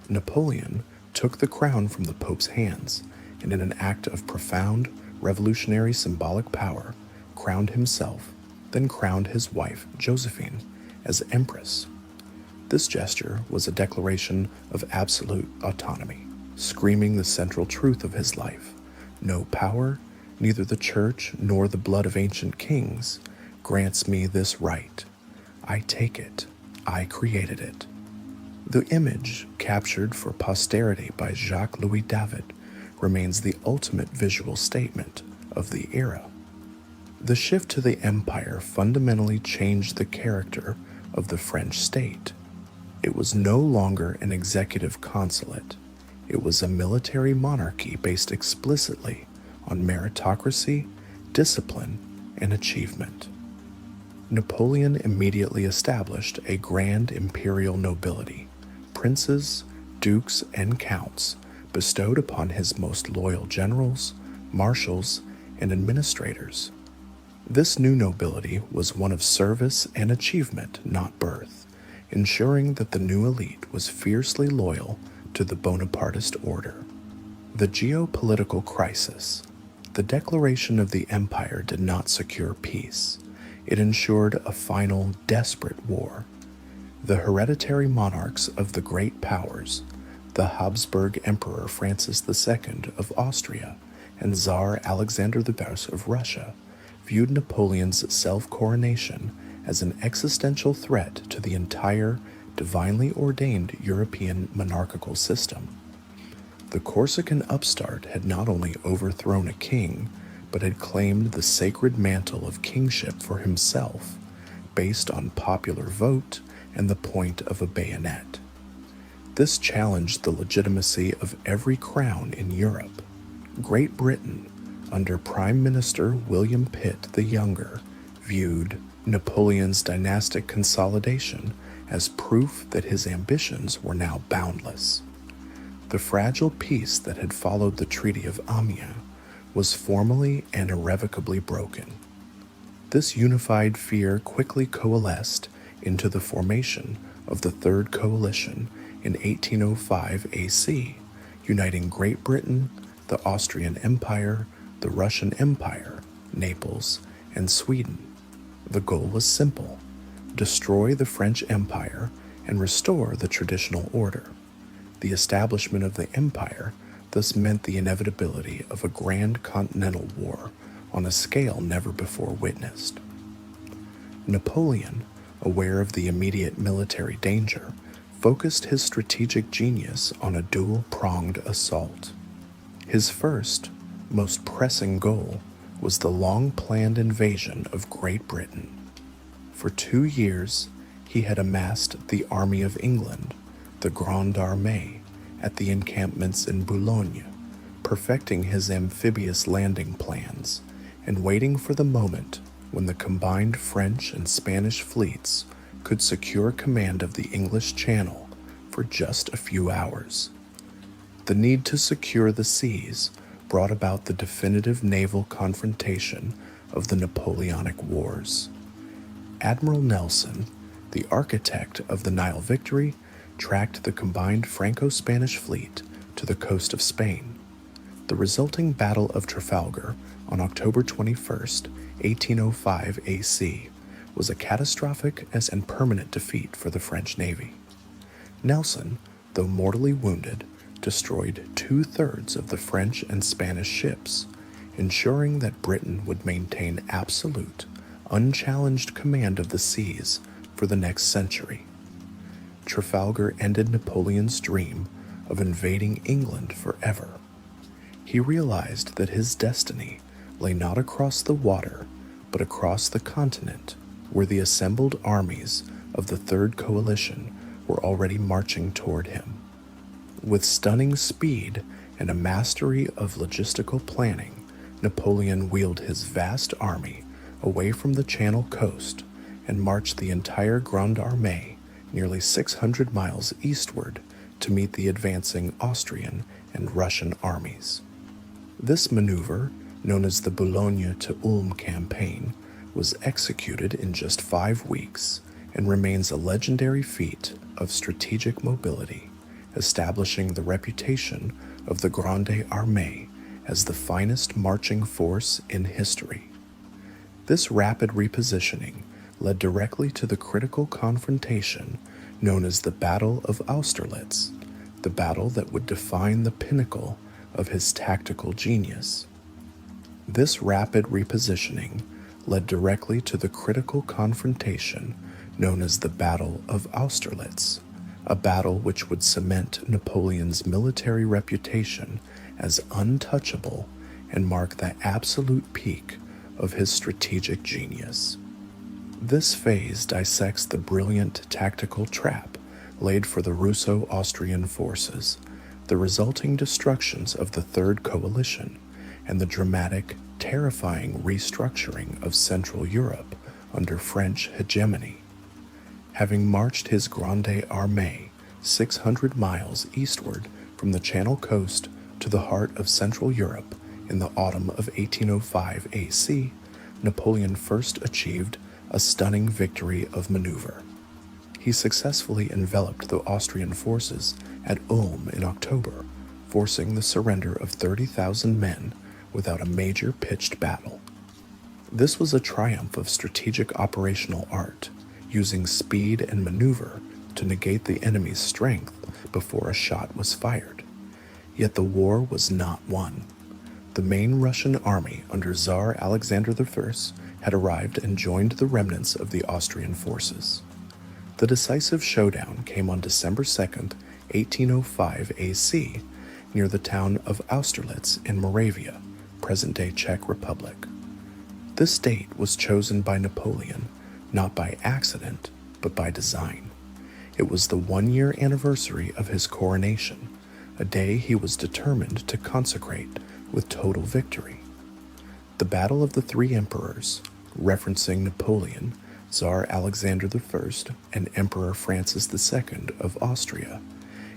Napoleon took the crown from the Pope's hands and, in an act of profound, revolutionary symbolic power, crowned himself, then crowned his wife, Josephine, as Empress. This gesture was a declaration of absolute autonomy, screaming the central truth of his life: no power, neither the church nor the blood of ancient kings, grants me this right. I take it. I created it. The image, captured for posterity by Jacques-Louis David, remains the ultimate visual statement of the era. The shift to the empire fundamentally changed the character of the French state. It was no longer an executive consulate. It was a military monarchy based explicitly on meritocracy, discipline, and achievement. Napoleon immediately established a grand imperial nobility. Princes, dukes, and counts bestowed upon his most loyal generals, marshals, and administrators. This new nobility was one of service and achievement, not birth, ensuring that the new elite was fiercely loyal to the Bonapartist order. The geopolitical crisis. The declaration of the empire did not secure peace. It ensured a final, desperate war. The hereditary monarchs of the great powers, the Habsburg Emperor Francis II of Austria and Tsar Alexander the First of Russia, viewed Napoleon's self-coronation as an existential threat to the entire, divinely ordained European monarchical system. The Corsican upstart had not only overthrown a king, but had claimed the sacred mantle of kingship for himself, based on popular vote and the point of a bayonet. This challenged the legitimacy of every crown in Europe. Great Britain, under Prime Minister William Pitt the Younger, viewed Napoleon's dynastic consolidation as proof that his ambitions were now boundless. The fragile peace that had followed the Treaty of Amiens was formally and irrevocably broken. This unified fear quickly coalesced into the formation of the Third Coalition in 1805 AC, uniting Great Britain, the Austrian Empire, the Russian Empire, Naples, and Sweden. The goal was simple: destroy the French Empire and restore the traditional order. The establishment of the empire thus meant the inevitability of a grand continental war on a scale never before witnessed. Napoleon, aware of the immediate military danger, focused his strategic genius on a dual-pronged assault. His first, most pressing goal was the long-planned invasion of Great Britain. For 2 years, he had amassed the Army of England, the Grande Armée, at the encampments in Boulogne, perfecting his amphibious landing plans and waiting for the moment when the combined French and Spanish fleets could secure command of the English Channel for just a few hours. The need to secure the seas brought about the definitive naval confrontation of the Napoleonic Wars. Admiral Nelson, the architect of the Nile victory, tracked the combined Franco-Spanish fleet to the coast of Spain. The resulting Battle of Trafalgar on October 21, 1805 AC, was a catastrophic and permanent defeat for the French Navy. Nelson, though mortally wounded, destroyed 2/3 of the French and Spanish ships, ensuring that Britain would maintain absolute, unchallenged command of the seas for the next century. Trafalgar ended Napoleon's dream of invading England forever. He realized that his destiny lay not across the water, but across the continent, where the assembled armies of the Third Coalition were already marching toward him. With stunning speed and a mastery of logistical planning, Napoleon wheeled his vast army away from the Channel coast and marched the entire Grande Armée nearly 600 miles eastward to meet the advancing Austrian and Russian armies. This maneuver, known as the Boulogne to Ulm campaign, was executed in just 5 weeks and remains a legendary feat of strategic mobility, establishing the reputation of the Grande Armée as the finest marching force in history. This rapid repositioning led directly to the critical confrontation known as the Battle of Austerlitz, the battle that would define the pinnacle of his tactical genius. This rapid repositioning led directly to the critical confrontation known as the Battle of Austerlitz, a battle which would cement Napoleon's military reputation as untouchable and mark the absolute peak of his strategic genius. This phase dissects the brilliant tactical trap laid for the Russo-Austrian forces, the resulting destructions of the Third Coalition, and the dramatic, terrifying restructuring of Central Europe under French hegemony. Having marched his Grande Armée 600 miles eastward from the Channel coast to the heart of Central Europe in the autumn of 1805 AC, Napoleon first achieved a stunning victory of maneuver. He successfully enveloped the Austrian forces at Ulm in October, forcing the surrender of 30,000 men without a major pitched battle. This was a triumph of strategic operational art, using speed and maneuver to negate the enemy's strength before a shot was fired. Yet the war was not won. The main Russian army under Tsar Alexander I had arrived and joined the remnants of the Austrian forces. The decisive showdown came on December 2nd, 1805 AC, near the town of Austerlitz in Moravia, present-day Czech Republic. This date was chosen by Napoleon, not by accident, but by design. It was the one-year anniversary of his coronation, a day he was determined to consecrate with total victory. The Battle of the Three Emperors, referencing Napoleon, Tsar Alexander I, and Emperor Francis II of Austria,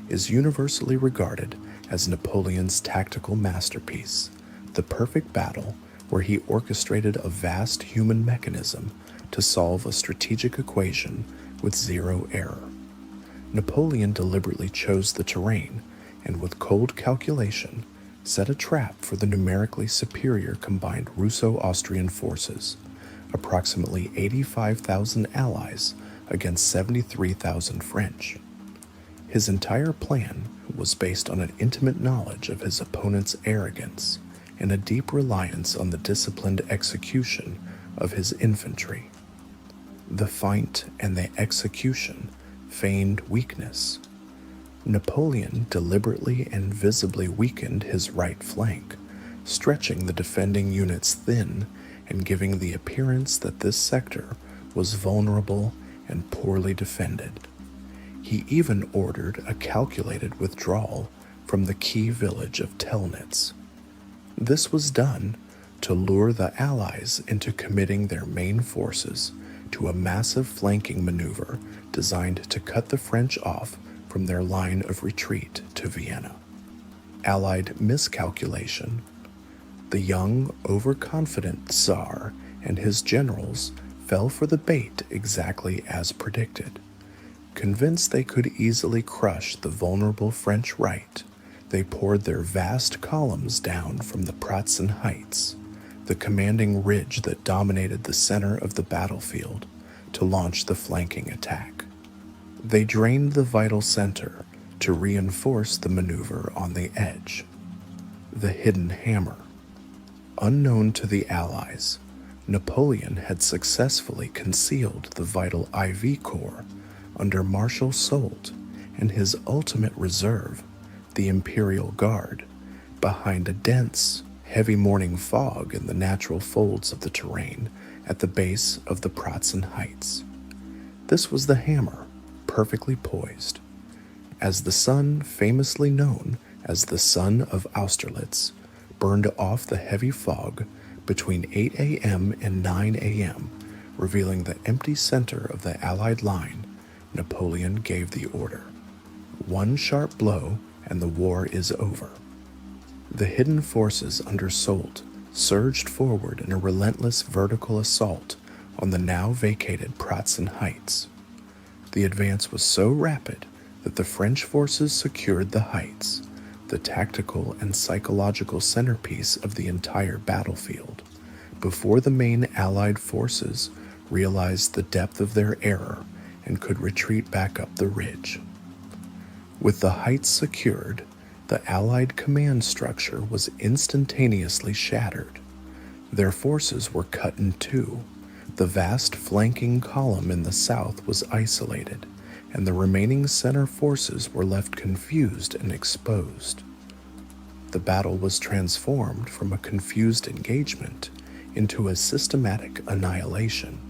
is universally regarded as Napoleon's tactical masterpiece, the perfect battle where he orchestrated a vast human mechanism to solve a strategic equation with zero error. Napoleon deliberately chose the terrain and, with cold calculation, set a trap for the numerically superior combined Russo-Austrian forces, approximately 85,000 allies against 73,000 French. His entire plan was based on an intimate knowledge of his opponent's arrogance and a deep reliance on the disciplined execution of his infantry. The feint and the execution feigned weakness. Napoleon deliberately and visibly weakened his right flank, stretching the defending units thin and giving the appearance that this sector was vulnerable and poorly defended. He even ordered a calculated withdrawal from the key village of Telnitz. This was done to lure the Allies into committing their main forces to a massive flanking maneuver designed to cut the French off from their line of retreat to Vienna. Allied miscalculation. The young, overconfident Tsar and his generals fell for the bait exactly as predicted. Convinced they could easily crush the vulnerable French right, they poured their vast columns down from the Pratzen Heights, the commanding ridge that dominated the center of the battlefield, to launch the flanking attack. They drained the vital center to reinforce the maneuver on the edge. The hidden hammer. Unknown to the Allies, Napoleon had successfully concealed the vital IV Corps under Marshal Soult and his ultimate reserve, the Imperial Guard, behind a dense, heavy morning fog in the natural folds of the terrain at the base of the Pratzen Heights. This was the hammer, perfectly poised. As the sun, famously known as the Sun of Austerlitz, burned off the heavy fog between 8 a.m. and 9 a.m., revealing the empty center of the Allied line, Napoleon gave the order. One sharp blow and the war is over. The hidden forces under Soult surged forward in a relentless vertical assault on the now vacated Pratzen Heights. The advance was so rapid that the French forces secured the heights, the tactical and psychological centerpiece of the entire battlefield, before the main Allied forces realized the depth of their error and could retreat back up the ridge. With the heights secured, the Allied command structure was instantaneously shattered. Their forces were cut in two. The vast flanking column in the south was isolated, and the remaining center forces were left confused and exposed. the battle was transformed from a confused engagement into a systematic annihilation.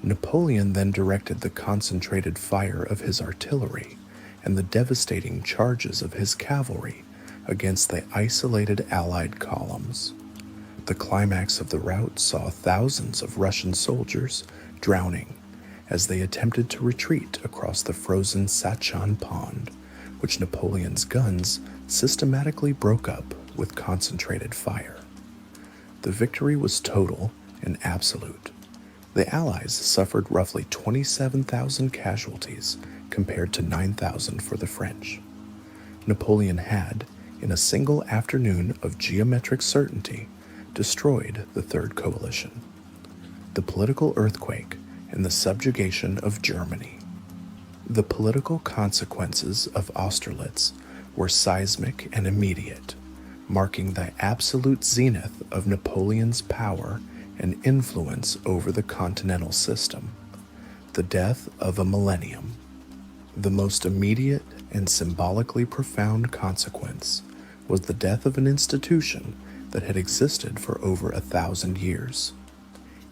Napoleon then directed the concentrated fire of his artillery and the devastating charges of his cavalry against the isolated Allied columns. The climax of the rout saw thousands of Russian soldiers drowning as they attempted to retreat across the frozen Sachin Pond, which Napoleon's guns systematically broke up with concentrated fire. The victory was total and absolute. The Allies suffered roughly 27,000 casualties compared to 9,000 for the French. Napoleon had, in a single afternoon of geometric certainty, destroyed the Third Coalition, the political earthquake, and the subjugation of Germany. The political consequences of Austerlitz were seismic and immediate, marking the absolute zenith of Napoleon's power and influence over the continental system, the death of a millennium. The most immediate and symbolically profound consequence was the death of an institution that had existed for over 1,000 years.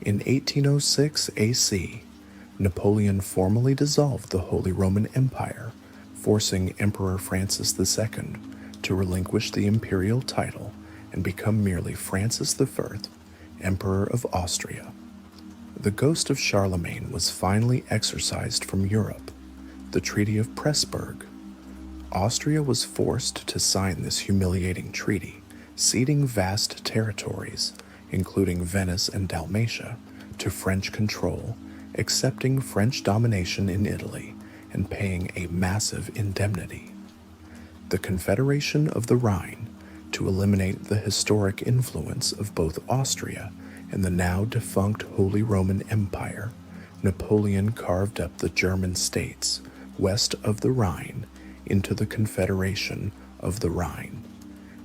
In 1806 AC, Napoleon formally dissolved the Holy Roman Empire, forcing Emperor Francis II to relinquish the imperial title and become merely Francis I, Emperor of Austria. The ghost of Charlemagne was finally exorcised from Europe. The Treaty of Pressburg. Austria was forced to sign this humiliating treaty, ceding vast territories, including Venice and Dalmatia, to French control, accepting French domination in Italy, and paying a massive indemnity. The Confederation of the Rhine, to eliminate the historic influence of both Austria and the now defunct Holy Roman Empire, Napoleon carved up the German states west of the Rhine into the Confederation of the Rhine.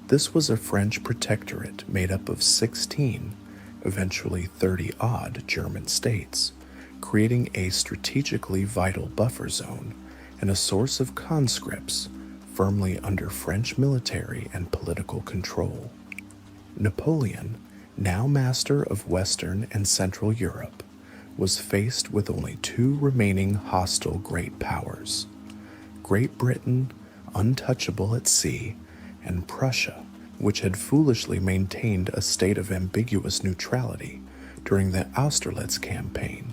This was a French protectorate made up of 16, eventually 30-odd German states, creating a strategically vital buffer zone and a source of conscripts firmly under French military and political control. Napoleon, now master of Western and Central Europe, was faced with only two remaining hostile great powers: Great Britain, untouchable at sea, and Prussia, which had foolishly maintained a state of ambiguous neutrality during the Austerlitz campaign.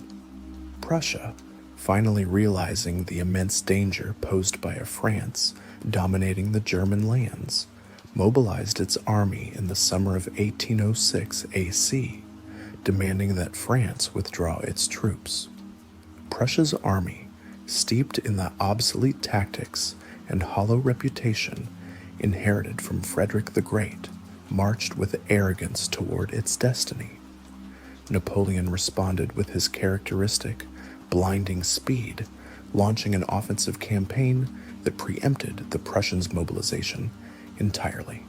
Prussia, finally realizing the immense danger posed by a France dominating the German lands, mobilized its army in the summer of 1806 AC, demanding that France withdraw its troops. Prussia's army, steeped in the obsolete tactics and hollow reputation inherited from Frederick the Great, marched with arrogance toward its destiny. Napoleon responded with his characteristic, blinding speed, launching an offensive campaign that preempted the Prussians' mobilization entirely.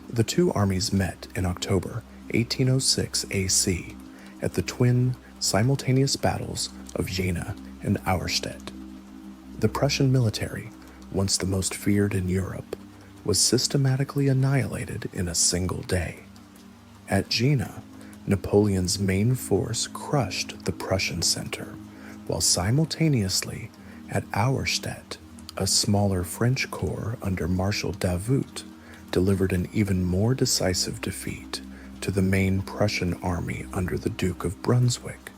The two armies met in October 1806 AC at the twin, simultaneous battles of Jena and Auerstedt. The Prussian military, once the most feared in Europe, was systematically annihilated in a single day. At Jena, Napoleon's main force crushed the Prussian center, while simultaneously at Auerstedt, a smaller French corps under Marshal Davout delivered an even more decisive defeat to the main Prussian army under the Duke of Brunswick.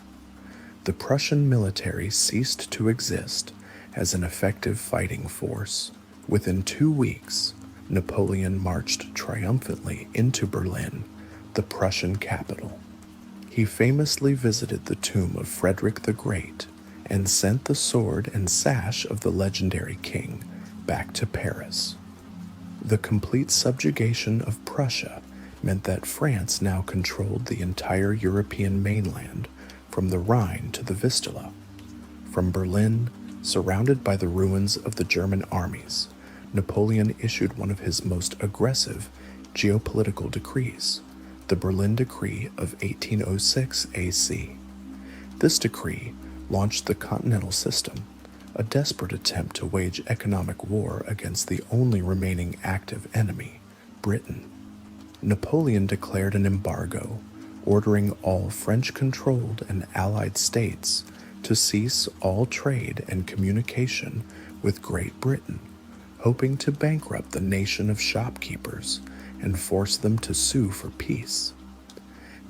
The Prussian military ceased to exist as an effective fighting force. Within 2 weeks, Napoleon marched triumphantly into Berlin, the Prussian capital. He famously visited the tomb of Frederick the Great and sent the sword and sash of the legendary king back to Paris. The complete subjugation of Prussia meant that France now controlled the entire European mainland from the Rhine to the Vistula. From Berlin, surrounded by the ruins of the German armies, Napoleon issued one of his most aggressive geopolitical decrees, the Berlin Decree of 1806 AC. This decree launched the Continental System, a desperate attempt to wage economic war against the only remaining active enemy, Britain. Napoleon declared an embargo, ordering all French-controlled and Allied states to cease all trade and communication with Great Britain, hoping to bankrupt the nation of shopkeepers and force them to sue for peace.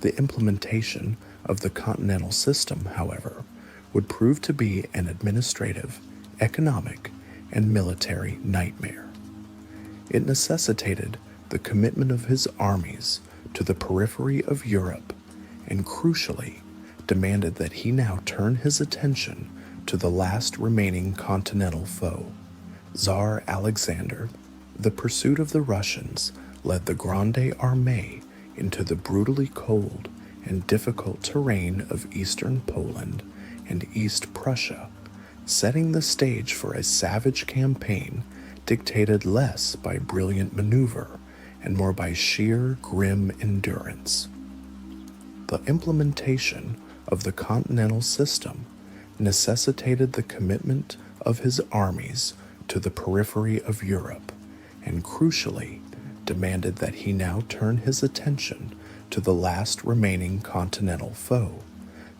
The implementation of the continental system, however, would prove to be an administrative, economic, and military nightmare. It necessitated the commitment of his armies to the periphery of Europe and, crucially, demanded that he now turn his attention to the last remaining continental foe, Tsar Alexander. The pursuit of the Russians led the Grande Armée into the brutally cold and difficult terrain of eastern Poland and East Prussia, setting the stage for a savage campaign dictated less by brilliant maneuver and more by sheer grim endurance. The implementation of the continental system necessitated the commitment of his armies to the periphery of Europe and, crucially, demanded that he now turn his attention to the last remaining continental foe,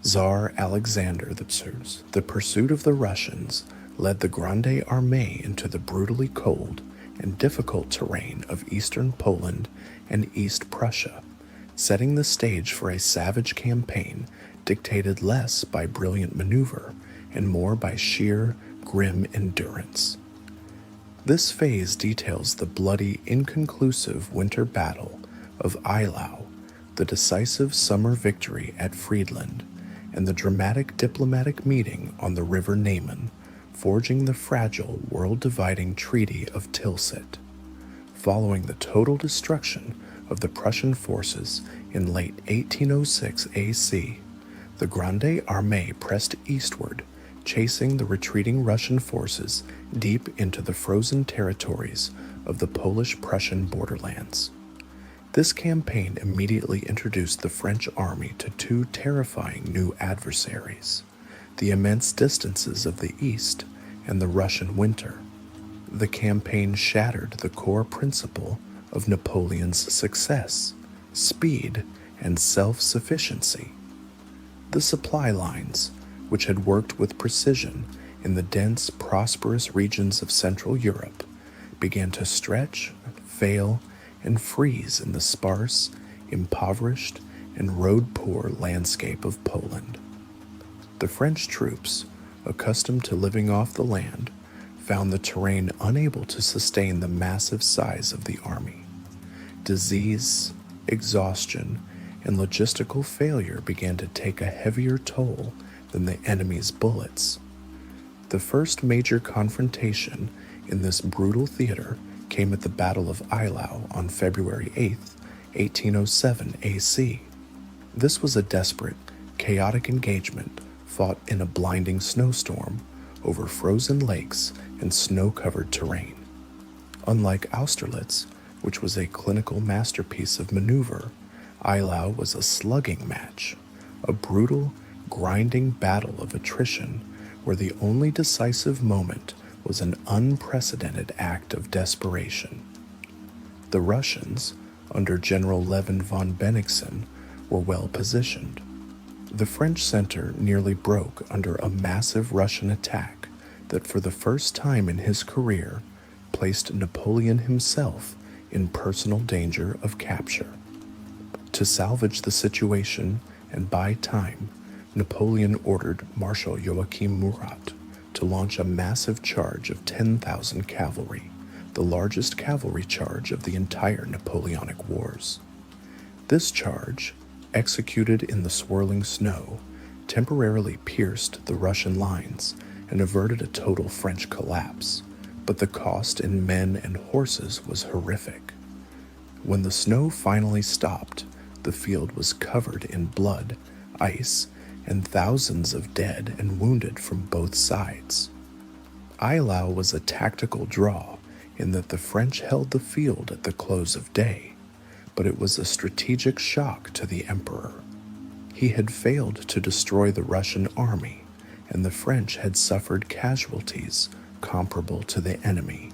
Tsar Alexander I. The pursuit of the Russians led the Grande Armée into the brutally cold and difficult terrain of eastern Poland and East Prussia, setting the stage for a savage campaign dictated less by brilliant maneuver and more by sheer, grim endurance. This phase details the bloody, inconclusive winter battle of Eylau, the decisive summer victory at Friedland, and the dramatic diplomatic meeting on the River Niemen, forging the fragile, world-dividing Treaty of Tilsit. Following the total destruction of the Prussian forces in late 1806 AC, the Grande Armée pressed eastward, chasing the retreating Russian forces deep into the frozen territories of the Polish-Prussian borderlands. This campaign immediately introduced the French army to two terrifying new adversaries: the immense distances of the east and the Russian winter. The campaign shattered the core principle of Napoleon's success: speed and self-sufficiency. The supply lines, which had worked with precision in the dense, prosperous regions of Central Europe, began to stretch, fail, and freeze in the sparse, impoverished, and road-poor landscape of Poland. The French troops, accustomed to living off the land, found the terrain unable to sustain the massive size of the army. Disease, exhaustion, and logistical failure began to take a heavier toll than the enemy's bullets. The first major confrontation in this brutal theater came at the Battle of Eylau on February 8, 1807 AC. This was a desperate, chaotic engagement fought in a blinding snowstorm over frozen lakes and snow-covered terrain. Unlike Austerlitz, which was a clinical masterpiece of maneuver, Eylau was a slugging match, a brutal, grinding battle of attrition where the only decisive moment was an unprecedented act of desperation. The Russians, under General Levin von Bennigsen, were well positioned. The French center nearly broke under a massive Russian attack that, for the first time in his career, placed Napoleon himself in personal danger of capture. To salvage the situation and buy time, Napoleon ordered Marshal Joachim Murat to launch a massive charge of 10,000 cavalry, the largest cavalry charge of the entire Napoleonic Wars. This charge, executed in the swirling snow, temporarily pierced the Russian lines and averted a total French collapse, but the cost in men and horses was horrific. When the snow finally stopped, the field was covered in blood, ice, and thousands of dead and wounded from both sides. Eylau was a tactical draw in that the French held the field at the close of day, but it was a strategic shock to the emperor. He had failed to destroy the Russian army, and the French had suffered casualties comparable to the enemy.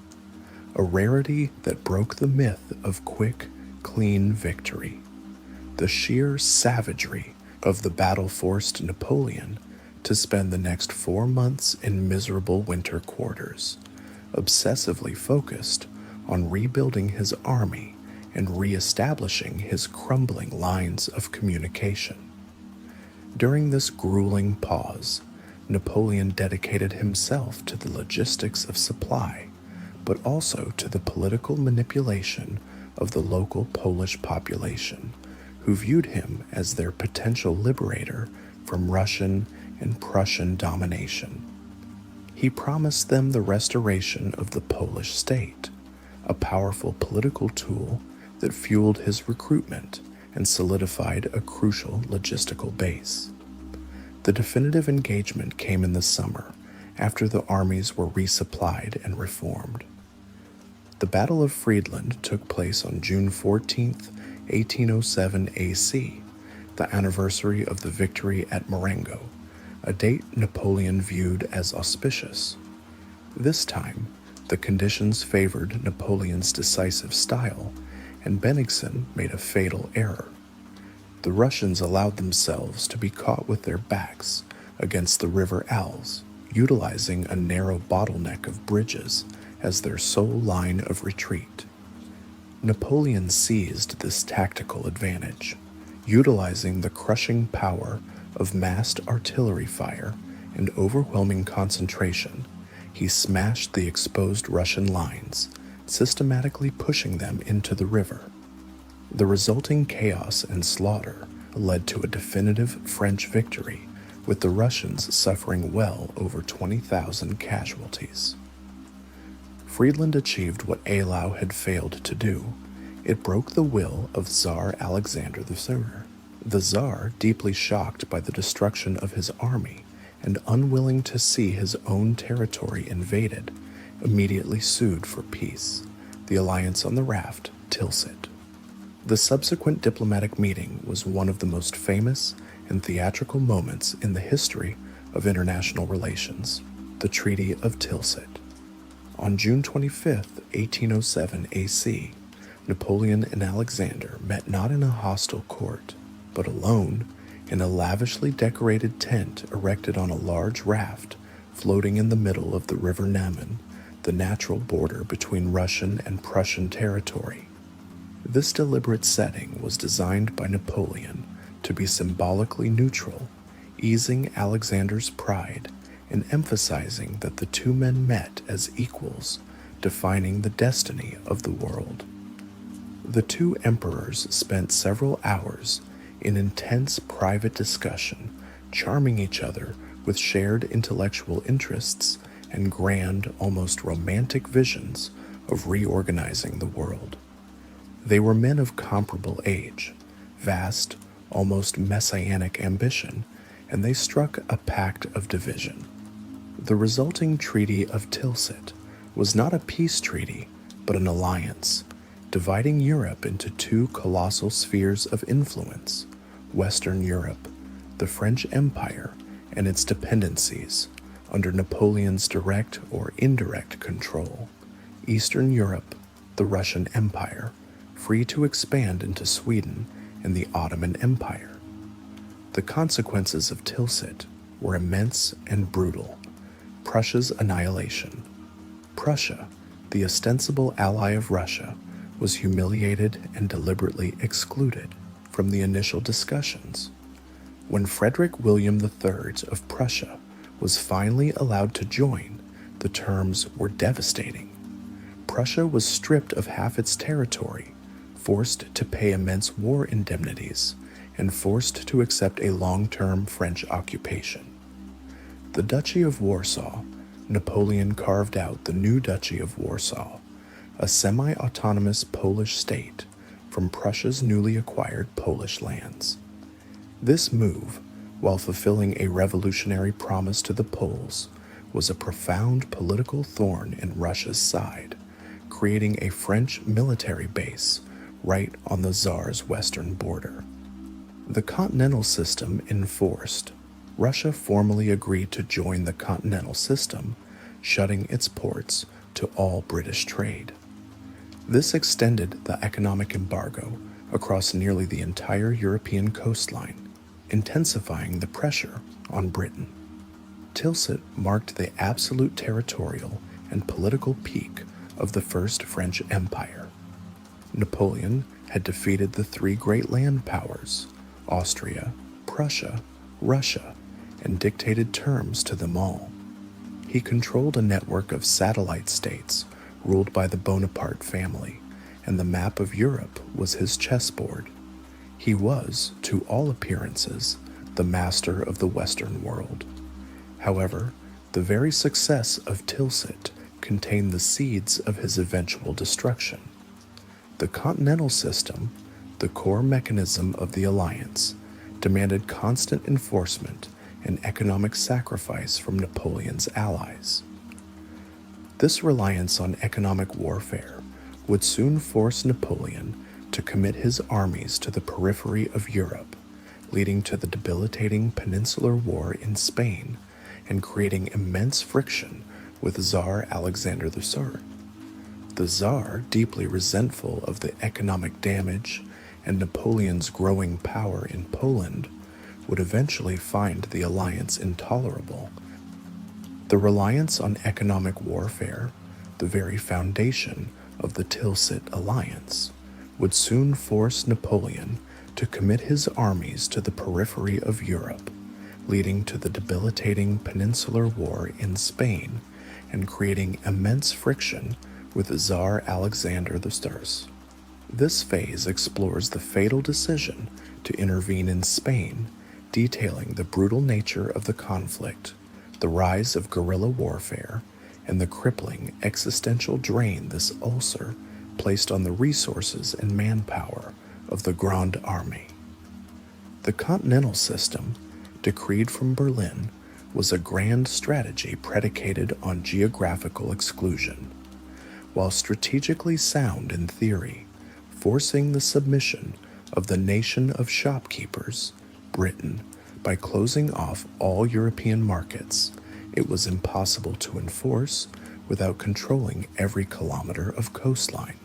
a rarity that broke the myth of quick, clean victory. The sheer savagery of the battle forced Napoleon to spend the next 4 months in miserable winter quarters, obsessively focused on rebuilding his army and re-establishing his crumbling lines of communication. During this grueling pause, Napoleon dedicated himself to the logistics of supply, but also to the political manipulation of the local Polish population, who viewed him as their potential liberator from Russian and Prussian domination. He promised them the restoration of the Polish state, a powerful political tool that fueled his recruitment and solidified a crucial logistical base. The definitive engagement came in the summer, after the armies were resupplied and reformed. The Battle of Friedland took place on June 14, 1807 AC, the anniversary of the victory at Marengo, a date Napoleon viewed as auspicious. This time, the conditions favored Napoleon's decisive style, and Bennigsen made a fatal error. The Russians allowed themselves to be caught with their backs against the River Als, utilizing a narrow bottleneck of bridges as their sole line of retreat. Napoleon seized this tactical advantage, utilizing the crushing power of massed artillery fire and overwhelming concentration. He smashed the exposed Russian lines, systematically pushing them into the river. The resulting chaos and slaughter led to a definitive French victory, with the Russians suffering well over 20,000 casualties. Friedland achieved what Eylau had failed to do. It broke the will of Tsar Alexander III. The Tsar, deeply shocked by the destruction of his army and unwilling to see his own territory invaded, immediately sued for peace, the alliance on the raft Tilsit. The subsequent diplomatic meeting was one of the most famous and theatrical moments in the history of international relations, the Treaty of Tilsit. On June 25, 1807 AC, Napoleon and Alexander met not in a hostile court, but alone in a lavishly decorated tent erected on a large raft floating in the middle of the River Neman, the natural border between Russian and Prussian territory. This deliberate setting was designed by Napoleon to be symbolically neutral, easing Alexander's pride and emphasizing that the two men met as equals, defining the destiny of the world. The two emperors spent several hours in intense private discussion, charming each other with shared intellectual interests and grand, almost romantic visions of reorganizing the world. They were men of comparable age, vast, almost messianic ambition, and they struck a pact of division. The resulting Treaty of Tilsit was not a peace treaty, but an alliance, dividing Europe into two colossal spheres of influence: Western Europe, the French Empire, and its dependencies, under Napoleon's direct or indirect control; Eastern Europe, the Russian Empire, free to expand into Sweden and the Ottoman Empire. The consequences of Tilsit were immense and brutal. Prussia's annihilation. Prussia, the ostensible ally of Russia, was humiliated and deliberately excluded from the initial discussions. When Frederick William III of Prussia was finally allowed to join, the terms were devastating. Prussia was stripped of half its territory, forced to pay immense war indemnities, and forced to accept a long-term French occupation. The Duchy of Warsaw, Napoleon carved out the new Duchy of Warsaw, a semi-autonomous Polish state, from Prussia's newly acquired Polish lands. This move, while fulfilling a revolutionary promise to the Poles, was a profound political thorn in Russia's side, creating a French military base right on the Tsar's western border. The continental system enforced. Russia formally agreed to join the continental system, shutting its ports to all British trade. This extended the economic embargo across nearly the entire European coastline, intensifying the pressure on Britain. Tilsit marked the absolute territorial and political peak of the First French Empire. Napoleon had defeated the three great land powers, Austria, Prussia, Russia, and dictated terms to them all. He controlled a network of satellite states ruled by the Bonaparte family, and the map of Europe was his chessboard. He was, to all appearances, the master of the Western world. However, the very success of Tilsit contained the seeds of his eventual destruction. The continental system, the core mechanism of the alliance, demanded constant enforcement and economic sacrifice from Napoleon's allies. This reliance on economic warfare would soon force Napoleon to commit his armies to the periphery of Europe, leading to the debilitating Peninsular War in Spain and creating immense friction with Tsar Alexander III. The Tsar, deeply resentful of the economic damage and Napoleon's growing power in Poland, would eventually find the alliance intolerable. The reliance on economic warfare, the very foundation of the Tilsit alliance, would soon force Napoleon to commit his armies to the periphery of Europe, leading to the debilitating Peninsular War in Spain and creating immense friction with Tsar Alexander III. This phase explores the fatal decision to intervene in Spain, detailing the brutal nature of the conflict, the rise of guerrilla warfare, and the crippling existential drain this ulcer placed on the resources and manpower of the Grande Armée. The continental system, decreed from Berlin, was a grand strategy predicated on geographical exclusion. While strategically sound in theory, forcing the submission of the nation of shopkeepers, Britain, by closing off all European markets, it was impossible to enforce without controlling every kilometer of coastline.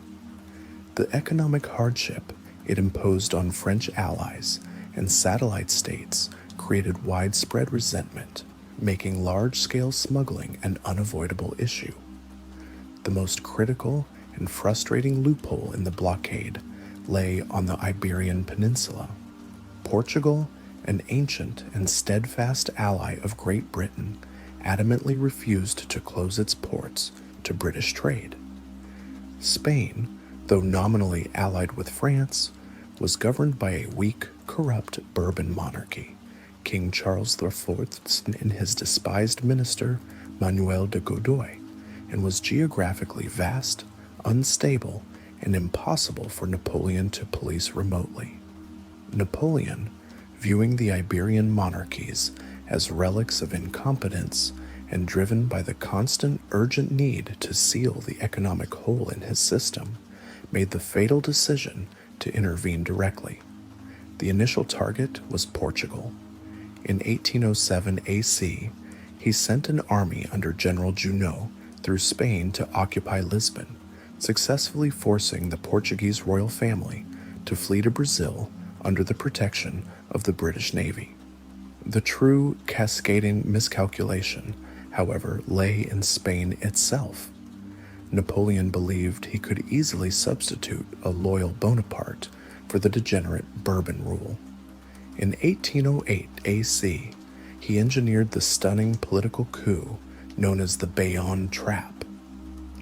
The economic hardship it imposed on French allies and satellite states created widespread resentment, making large-scale smuggling an unavoidable issue. The most critical and frustrating loophole in the blockade lay on the Iberian Peninsula. Portugal, an ancient and steadfast ally of Great Britain, adamantly refused to close its ports to British trade. Spain, though nominally allied with France, was governed by a weak, corrupt Bourbon monarchy, King Charles IV and his despised minister, Manuel de Godoy, and was geographically vast, unstable, and impossible for Napoleon to police remotely. Napoleon, viewing the Iberian monarchies as relics of incompetence and driven by the constant urgent need to seal the economic hole in his system, made the fatal decision to intervene directly. The initial target was Portugal. In 1807 AC, he sent an army under General Junot through Spain to occupy Lisbon, successfully forcing the Portuguese royal family to flee to Brazil under the protection of the British Navy. The true cascading miscalculation, however, lay in Spain itself. Napoleon believed he could easily substitute a loyal Bonaparte for the degenerate Bourbon rule. In 1808 AC, he engineered the stunning political coup known as the Bayonne Trap.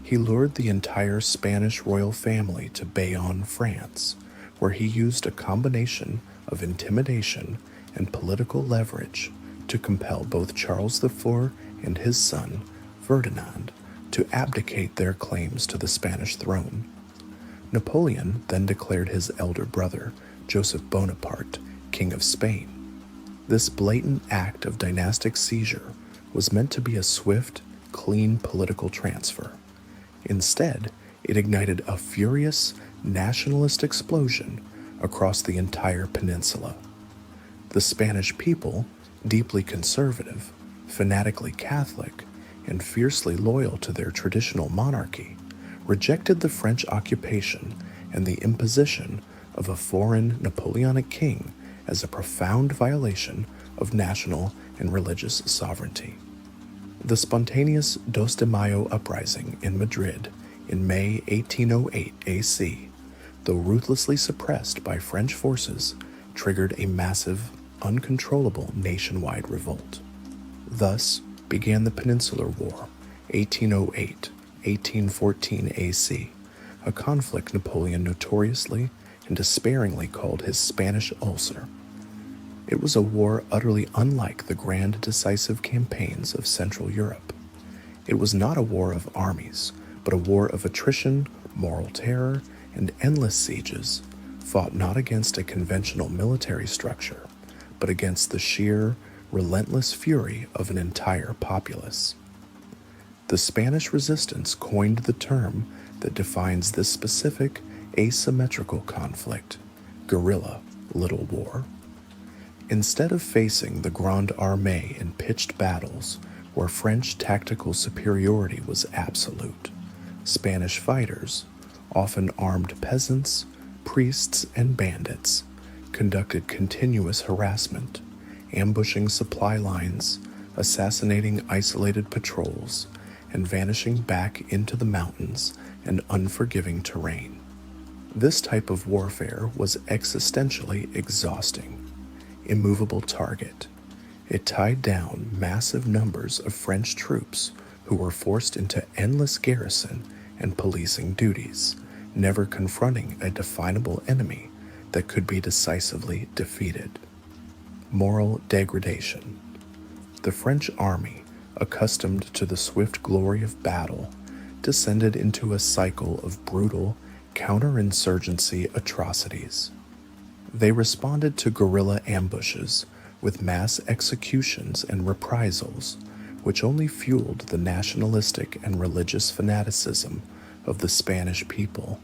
He lured the entire Spanish royal family to Bayonne, France, where he used a combination of intimidation and political leverage to compel both Charles IV and his son, Ferdinand, to abdicate their claims to the Spanish throne. Napoleon then declared his elder brother, Joseph Bonaparte, King of Spain. This blatant act of dynastic seizure was meant to be a swift, clean political transfer. Instead, it ignited a furious, nationalist explosion across the entire peninsula. The Spanish people, deeply conservative, fanatically Catholic, and fiercely loyal to their traditional monarchy, rejected the French occupation and the imposition of a foreign Napoleonic king as a profound violation of national and religious sovereignty. The spontaneous Dos de Mayo uprising in Madrid in May 1808 AC, though ruthlessly suppressed by French forces, triggered a massive, uncontrollable nationwide revolt. Thus began the Peninsular War, 1808-1814 AC, a conflict Napoleon notoriously and despairingly called his Spanish ulcer. It was a war utterly unlike the grand decisive campaigns of Central Europe. It was not a war of armies, but a war of attrition, moral terror, and endless sieges, fought not against a conventional military structure, but against the sheer, relentless fury of an entire populace. The Spanish resistance coined the term that defines this specific asymmetrical conflict: guerrilla little war. Instead of facing the Grande Armée in pitched battles where French tactical superiority was absolute, Spanish fighters, often armed peasants, priests, and bandits, conducted continuous harassment, ambushing supply lines, assassinating isolated patrols, and vanishing back into the mountains and unforgiving terrain. This type of warfare was existentially exhausting. Immovable target. It tied down massive numbers of French troops who were forced into endless garrison and policing duties, never confronting a definable enemy that could be decisively defeated. Moral degradation. The French army, accustomed to the swift glory of battle, descended into a cycle of brutal counterinsurgency atrocities. They responded to guerrilla ambushes with mass executions and reprisals, which only fueled the nationalistic and religious fanaticism of the Spanish people,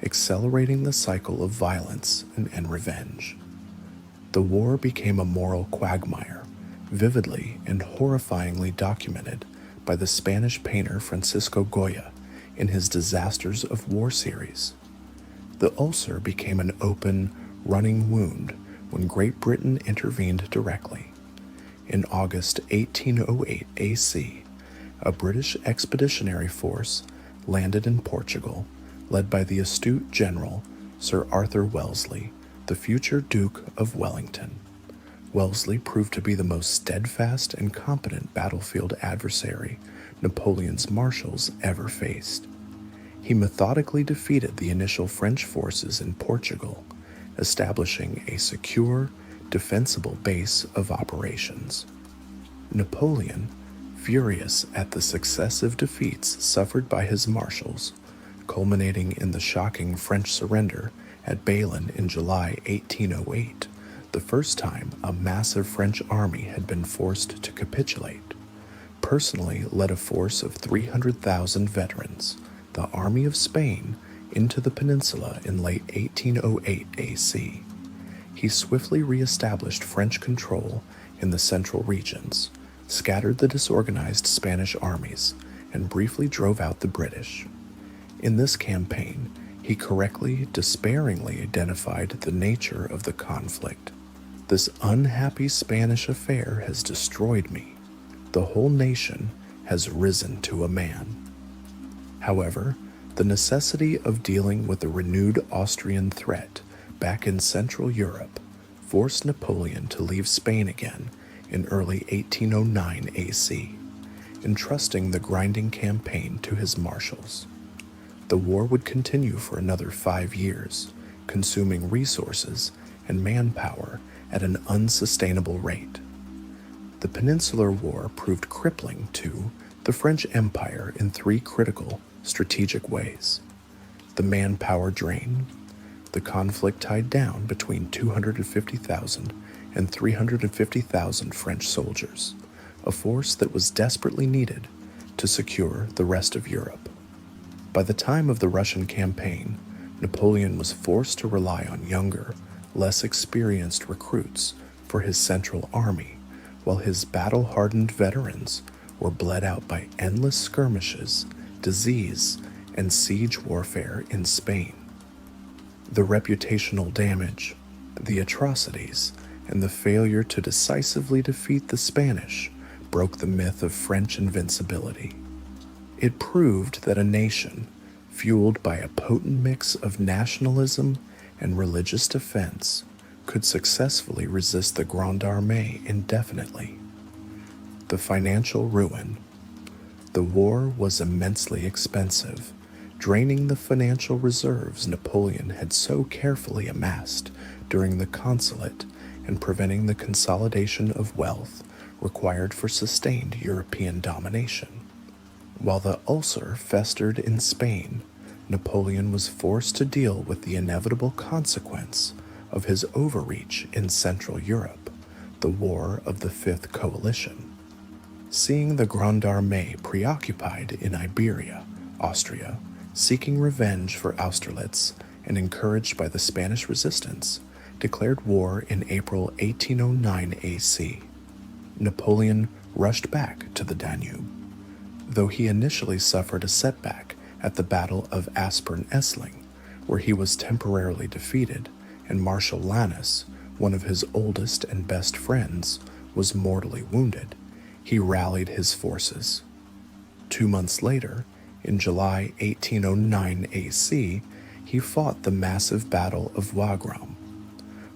accelerating the cycle of violence and revenge. The war became a moral quagmire, vividly and horrifyingly documented by the Spanish painter Francisco Goya in his Disasters of War series. The ulcer became an open, running wound when Great Britain intervened directly. In August 1808 AC, a British expeditionary force landed in Portugal, led by the astute general Sir Arthur Wellesley, the future Duke of Wellington. Wellesley proved to be the most steadfast and competent battlefield adversary Napoleon's marshals ever faced. He methodically defeated the initial French forces in Portugal, establishing a secure, defensible base of operations. Napoleon, furious at the successive defeats suffered by his marshals, culminating in the shocking French surrender at Balen in July 1808, the first time a massive French army had been forced to capitulate, personally led a force of 300,000 veterans, the Army of Spain, into the peninsula in late 1808 AC. He swiftly re-established French control in the central regions, scattered the disorganized Spanish armies, and briefly drove out the British. In this campaign, he correctly, despairingly identified the nature of the conflict. This unhappy Spanish affair has destroyed me. The whole nation has risen to a man. However, the necessity of dealing with the renewed Austrian threat back in Central Europe forced Napoleon to leave Spain again in early 1809 AC, entrusting the grinding campaign to his marshals. The war would continue for another 5 years, consuming resources and manpower at an unsustainable rate. The Peninsular War proved crippling to the French Empire in 3 critical strategic ways: the manpower drain. The conflict tied down between 250,000 and 350,000 French soldiers, a force that was desperately needed to secure the rest of Europe. By the time of the Russian campaign, Napoleon was forced to rely on younger, less experienced recruits for his central army, while his battle-hardened veterans were bled out by endless skirmishes, disease, and siege warfare in Spain. The reputational damage, the atrocities, and the failure to decisively defeat the Spanish broke the myth of French invincibility. It proved that a nation, fueled by a potent mix of nationalism and religious defense, could successfully resist the Grande Armée indefinitely. The financial ruin. The war was immensely expensive, draining the financial reserves Napoleon had so carefully amassed during the consulate and preventing the consolidation of wealth required for sustained European domination. While the ulcer festered in Spain, Napoleon was forced to deal with the inevitable consequence of his overreach in Central Europe, the War of the Fifth Coalition. Seeing the Grande Armée preoccupied in Iberia, Austria, seeking revenge for Austerlitz, and encouraged by the Spanish resistance, declared war in April 1809 AC. Napoleon rushed back to the Danube. Though he initially suffered a setback at the Battle of Aspern-Essling, where he was temporarily defeated, and Marshal Lannes, one of his oldest and best friends, was mortally wounded, he rallied his forces. 2 months later, in July 1809 AC, he fought the massive Battle of Wagram.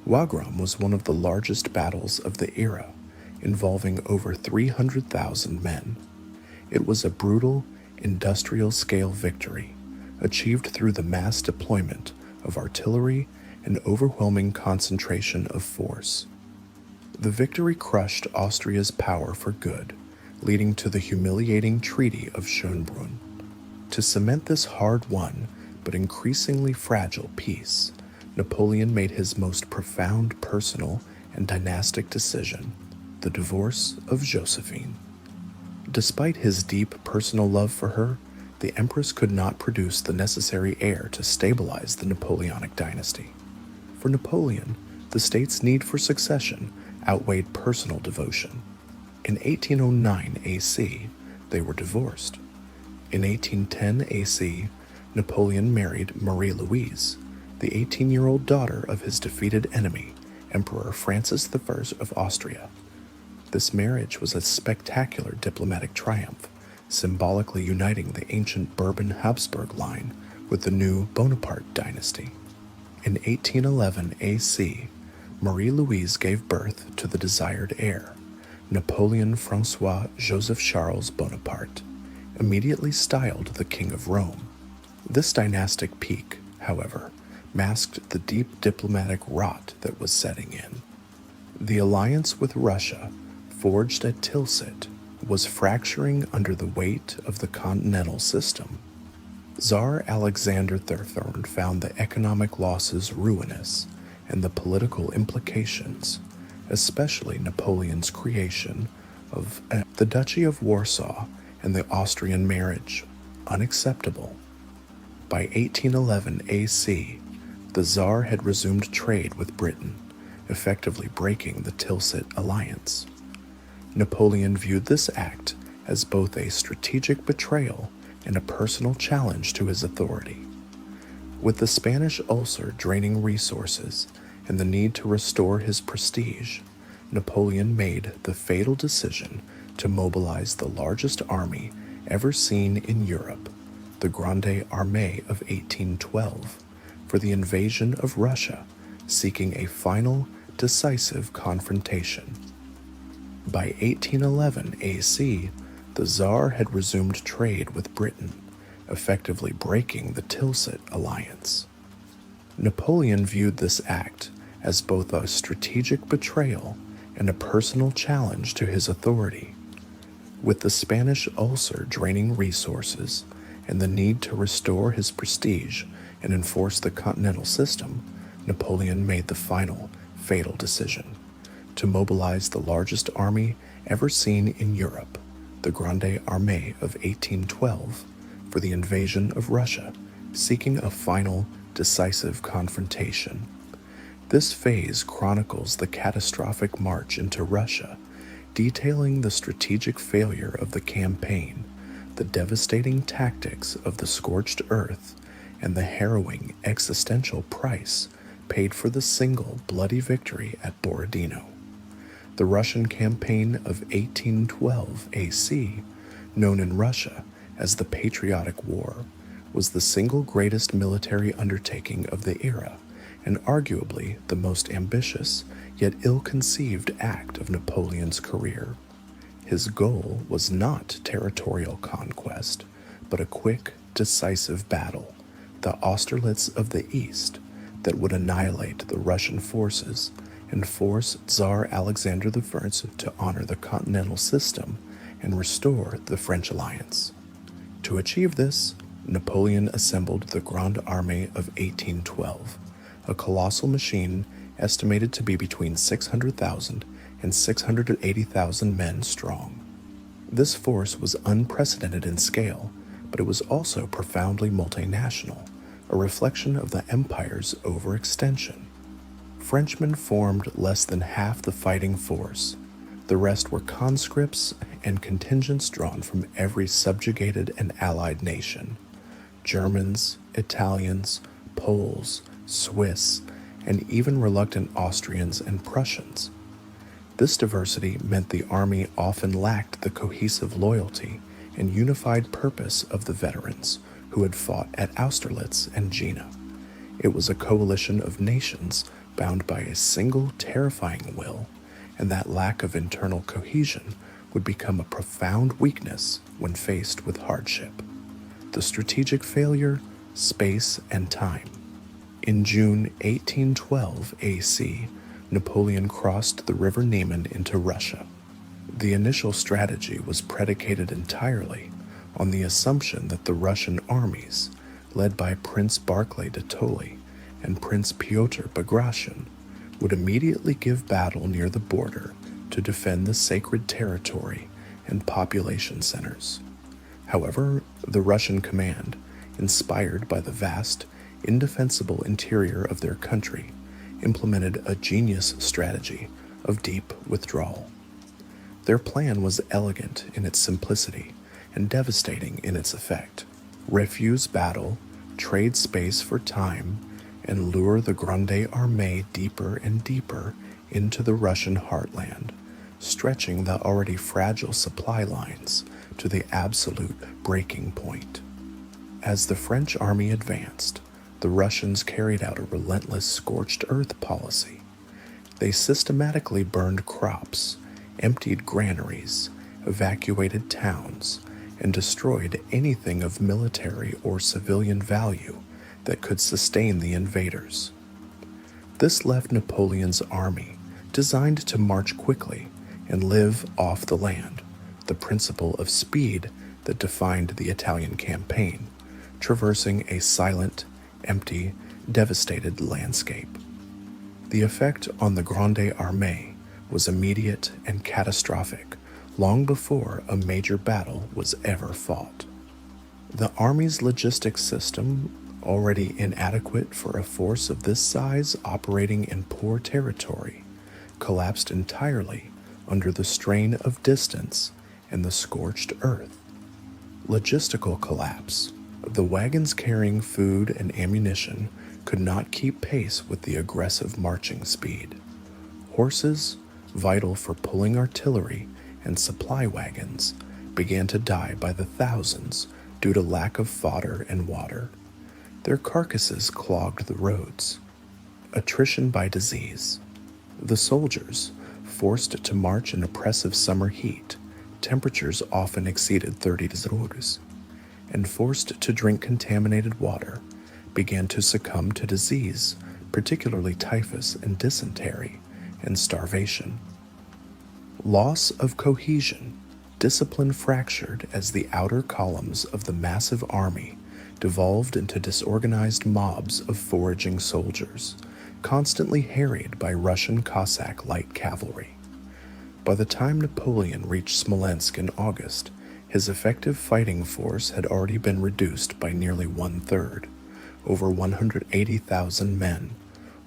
Wagram was one of the largest battles of the era, involving over 300,000 men. It was a brutal, industrial-scale victory, achieved through the mass deployment of artillery and overwhelming concentration of force. The victory crushed Austria's power for good, leading to the humiliating Treaty of Schönbrunn. To cement this hard-won but increasingly fragile peace, Napoleon made his most profound personal and dynastic decision, the divorce of Josephine. Despite his deep personal love for her, the Empress could not produce the necessary heir to stabilize the Napoleonic dynasty. For Napoleon, the state's need for succession outweighed personal devotion. In 1809 AC, they were divorced. In 1810 AC, Napoleon married Marie-Louise, the 18-year-old daughter of his defeated enemy, Emperor Francis I of Austria. This marriage was a spectacular diplomatic triumph, symbolically uniting the ancient Bourbon-Habsburg line with the new Bonaparte dynasty. In 1811 AC, Marie-Louise gave birth to the desired heir, Napoleon François Joseph Charles Bonaparte, immediately styled the King of Rome. This dynastic peak, however, masked the deep diplomatic rot that was setting in. The alliance with Russia, forged at Tilsit, was fracturing under the weight of the continental system. Tsar Alexander III found the economic losses ruinous and the political implications, especially Napoleon's creation of the Duchy of Warsaw and the Austrian marriage, unacceptable. By 1811 AC, the Tsar had resumed trade with Britain, effectively breaking the Tilsit alliance. Napoleon viewed this act as both a strategic betrayal and a personal challenge to his authority. With the Spanish ulcer draining resources and the need to restore his prestige, Napoleon made the fatal decision to mobilize the largest army ever seen in Europe, the Grande Armée of 1812, for the invasion of Russia, seeking a final, decisive confrontation. By 1811 AC, the Tsar had resumed trade with Britain, effectively breaking the Tilsit alliance. Napoleon viewed this act as both a strategic betrayal and a personal challenge to his authority. With the Spanish ulcer draining resources and the need to restore his prestige and enforce the continental system, Napoleon made the final, fatal decision to mobilize the largest army ever seen in Europe, the Grande Armée of 1812, for the invasion of Russia, seeking a final, decisive confrontation. This phase chronicles the catastrophic march into Russia, detailing the strategic failure of the campaign, the devastating tactics of the scorched earth and the harrowing existential price paid for the single bloody victory at Borodino. The Russian campaign of 1812 AC, known in Russia as the Patriotic War, was the single greatest military undertaking of the era and arguably the most ambitious yet ill-conceived act of Napoleon's career. His goal was not territorial conquest, but a quick, decisive battle, the Austerlitz of the East, that would annihilate the Russian forces and force Tsar Alexander I to honor the continental system and restore the French alliance. To achieve this, Napoleon assembled the Grande Armée of 1812, a colossal machine estimated to be between 600,000 and 680,000 men strong. This force was unprecedented in scale, but it was also profoundly multinational, a reflection of the empire's overextension. Frenchmen formed less than half the fighting force. The rest were conscripts and contingents drawn from every subjugated and allied nation. Germans, Italians, Poles, Swiss, and even reluctant Austrians and Prussians. This diversity meant the army often lacked the cohesive loyalty and unified purpose of the veterans who had fought at Austerlitz and Jena. It was a coalition of nations bound by a single terrifying will, and that lack of internal cohesion would become a profound weakness when faced with hardship. The strategic failure, space, and time. In June 1812 AC, Napoleon crossed the River Niemen into Russia. The initial strategy was predicated entirely on the assumption that the Russian armies, led by Prince Barclay de Tolly and Prince Pyotr Bagration, would immediately give battle near the border to defend the sacred territory and population centers. However, the Russian command, inspired by the vast, indefensible interior of their country, implemented a genius strategy of deep withdrawal. Their plan was elegant in its simplicity and devastating in its effect. Refuse battle, trade space for time, and lure the Grande Armée deeper and deeper into the Russian heartland, stretching the already fragile supply lines to the absolute breaking point. As the French army advanced, the Russians carried out a relentless scorched earth policy. They systematically burned crops, emptied granaries, evacuated towns, and destroyed anything of military or civilian value that could sustain the invaders. This left Napoleon's army designed to march quickly and live off the land, the principle of speed that defined the Italian campaign, traversing a silent, empty, devastated landscape. The effect on the Grande Armée was immediate and catastrophic long before a major battle was ever fought. The army's logistics system, already inadequate for a force of this size operating in poor territory, collapsed entirely under the strain of distance and the scorched earth. Logistical collapse. The wagons carrying food and ammunition could not keep pace with the aggressive marching speed. Horses, vital for pulling artillery and supply wagons, began to die by the thousands due to lack of fodder and water. Their carcasses clogged the roads. Attrition by disease. The soldiers, forced to march in oppressive summer heat, temperatures often exceeded 30 degrees, and forced to drink contaminated water, began to succumb to disease, particularly typhus and dysentery, and starvation. Loss of cohesion. Discipline fractured as the outer columns of the massive army devolved into disorganized mobs of foraging soldiers, constantly harried by Russian Cossack light cavalry. By the time Napoleon reached Smolensk in August, his effective fighting force had already been reduced by nearly one-third, over 180,000 men,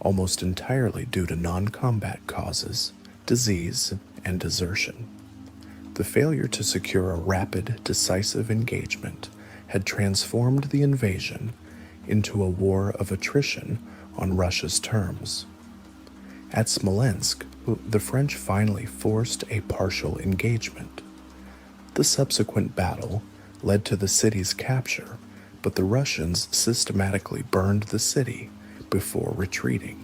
almost entirely due to non-combat causes, disease, and desertion. The The failure to secure a rapid, decisive engagement had transformed the invasion into a war of attrition on Russia's terms. At Smolensk, the French finally forced a partial engagement. The subsequent battle led to the city's capture, but the Russians systematically burned the city before retreating.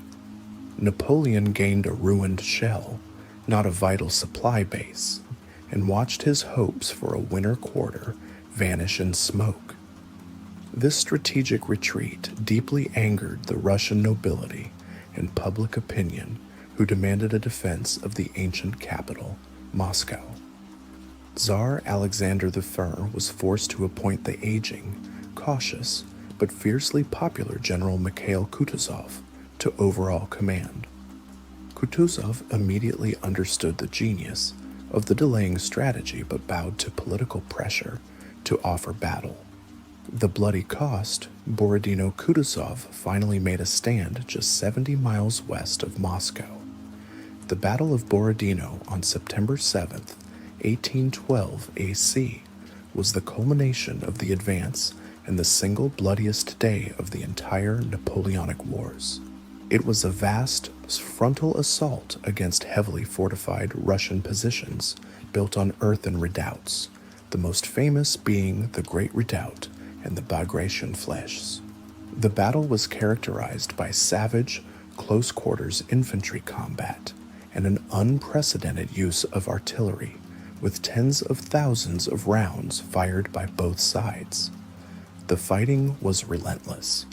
Napoleon gained a ruined shell, not a vital supply base, and watched his hopes for a winter quarter vanish in smoke. This strategic retreat deeply angered the Russian nobility and public opinion, who demanded a defense of the ancient capital, Moscow. Tsar Alexander I was forced to appoint the aging, cautious, but fiercely popular General Mikhail Kutuzov to overall command. Kutuzov immediately understood the genius of the delaying strategy but bowed to political pressure to offer battle. The bloody cost, Borodino-Kutuzov finally made a stand just 70 miles west of Moscow. The Battle of Borodino on September 7, 1812 AC, was the culmination of the advance and the single bloodiest day of the entire Napoleonic Wars. It was a vast frontal assault against heavily fortified Russian positions built on earthen redoubts, the most famous being the Great Redoubt and the Bagration Fleches. The battle was characterized by savage, close-quarters infantry combat and an unprecedented use of artillery, with tens of thousands of rounds fired by both sides. The fighting was relentless.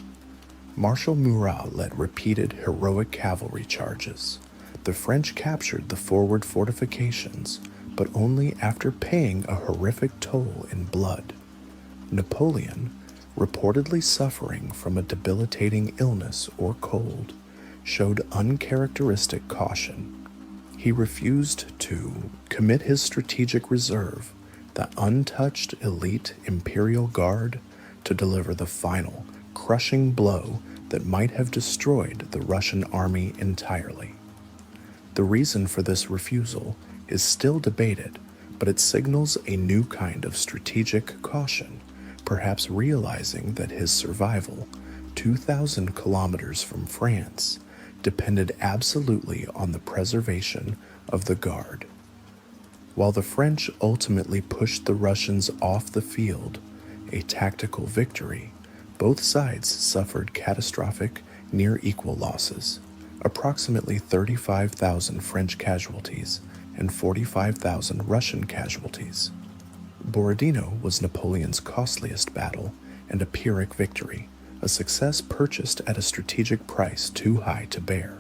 Marshal Murat led repeated heroic cavalry charges. The French captured the forward fortifications, but only after paying a horrific toll in blood. Napoleon, reportedly suffering from a debilitating illness or cold, showed uncharacteristic caution. He refused to commit his strategic reserve, the untouched elite Imperial Guard, to deliver the final, crushing blow that might have destroyed the Russian army entirely. The reason for this refusal is still debated, but it signals a new kind of strategic caution, perhaps realizing that his survival, 2,000 kilometers from France, depended absolutely on the preservation of the Guard. While the French ultimately pushed the Russians off the field, a tactical victory, both sides suffered catastrophic, near-equal losses, approximately 35,000 French casualties and 45,000 Russian casualties. Borodino was Napoleon's costliest battle and a Pyrrhic victory, a success purchased at a strategic price too high to bear.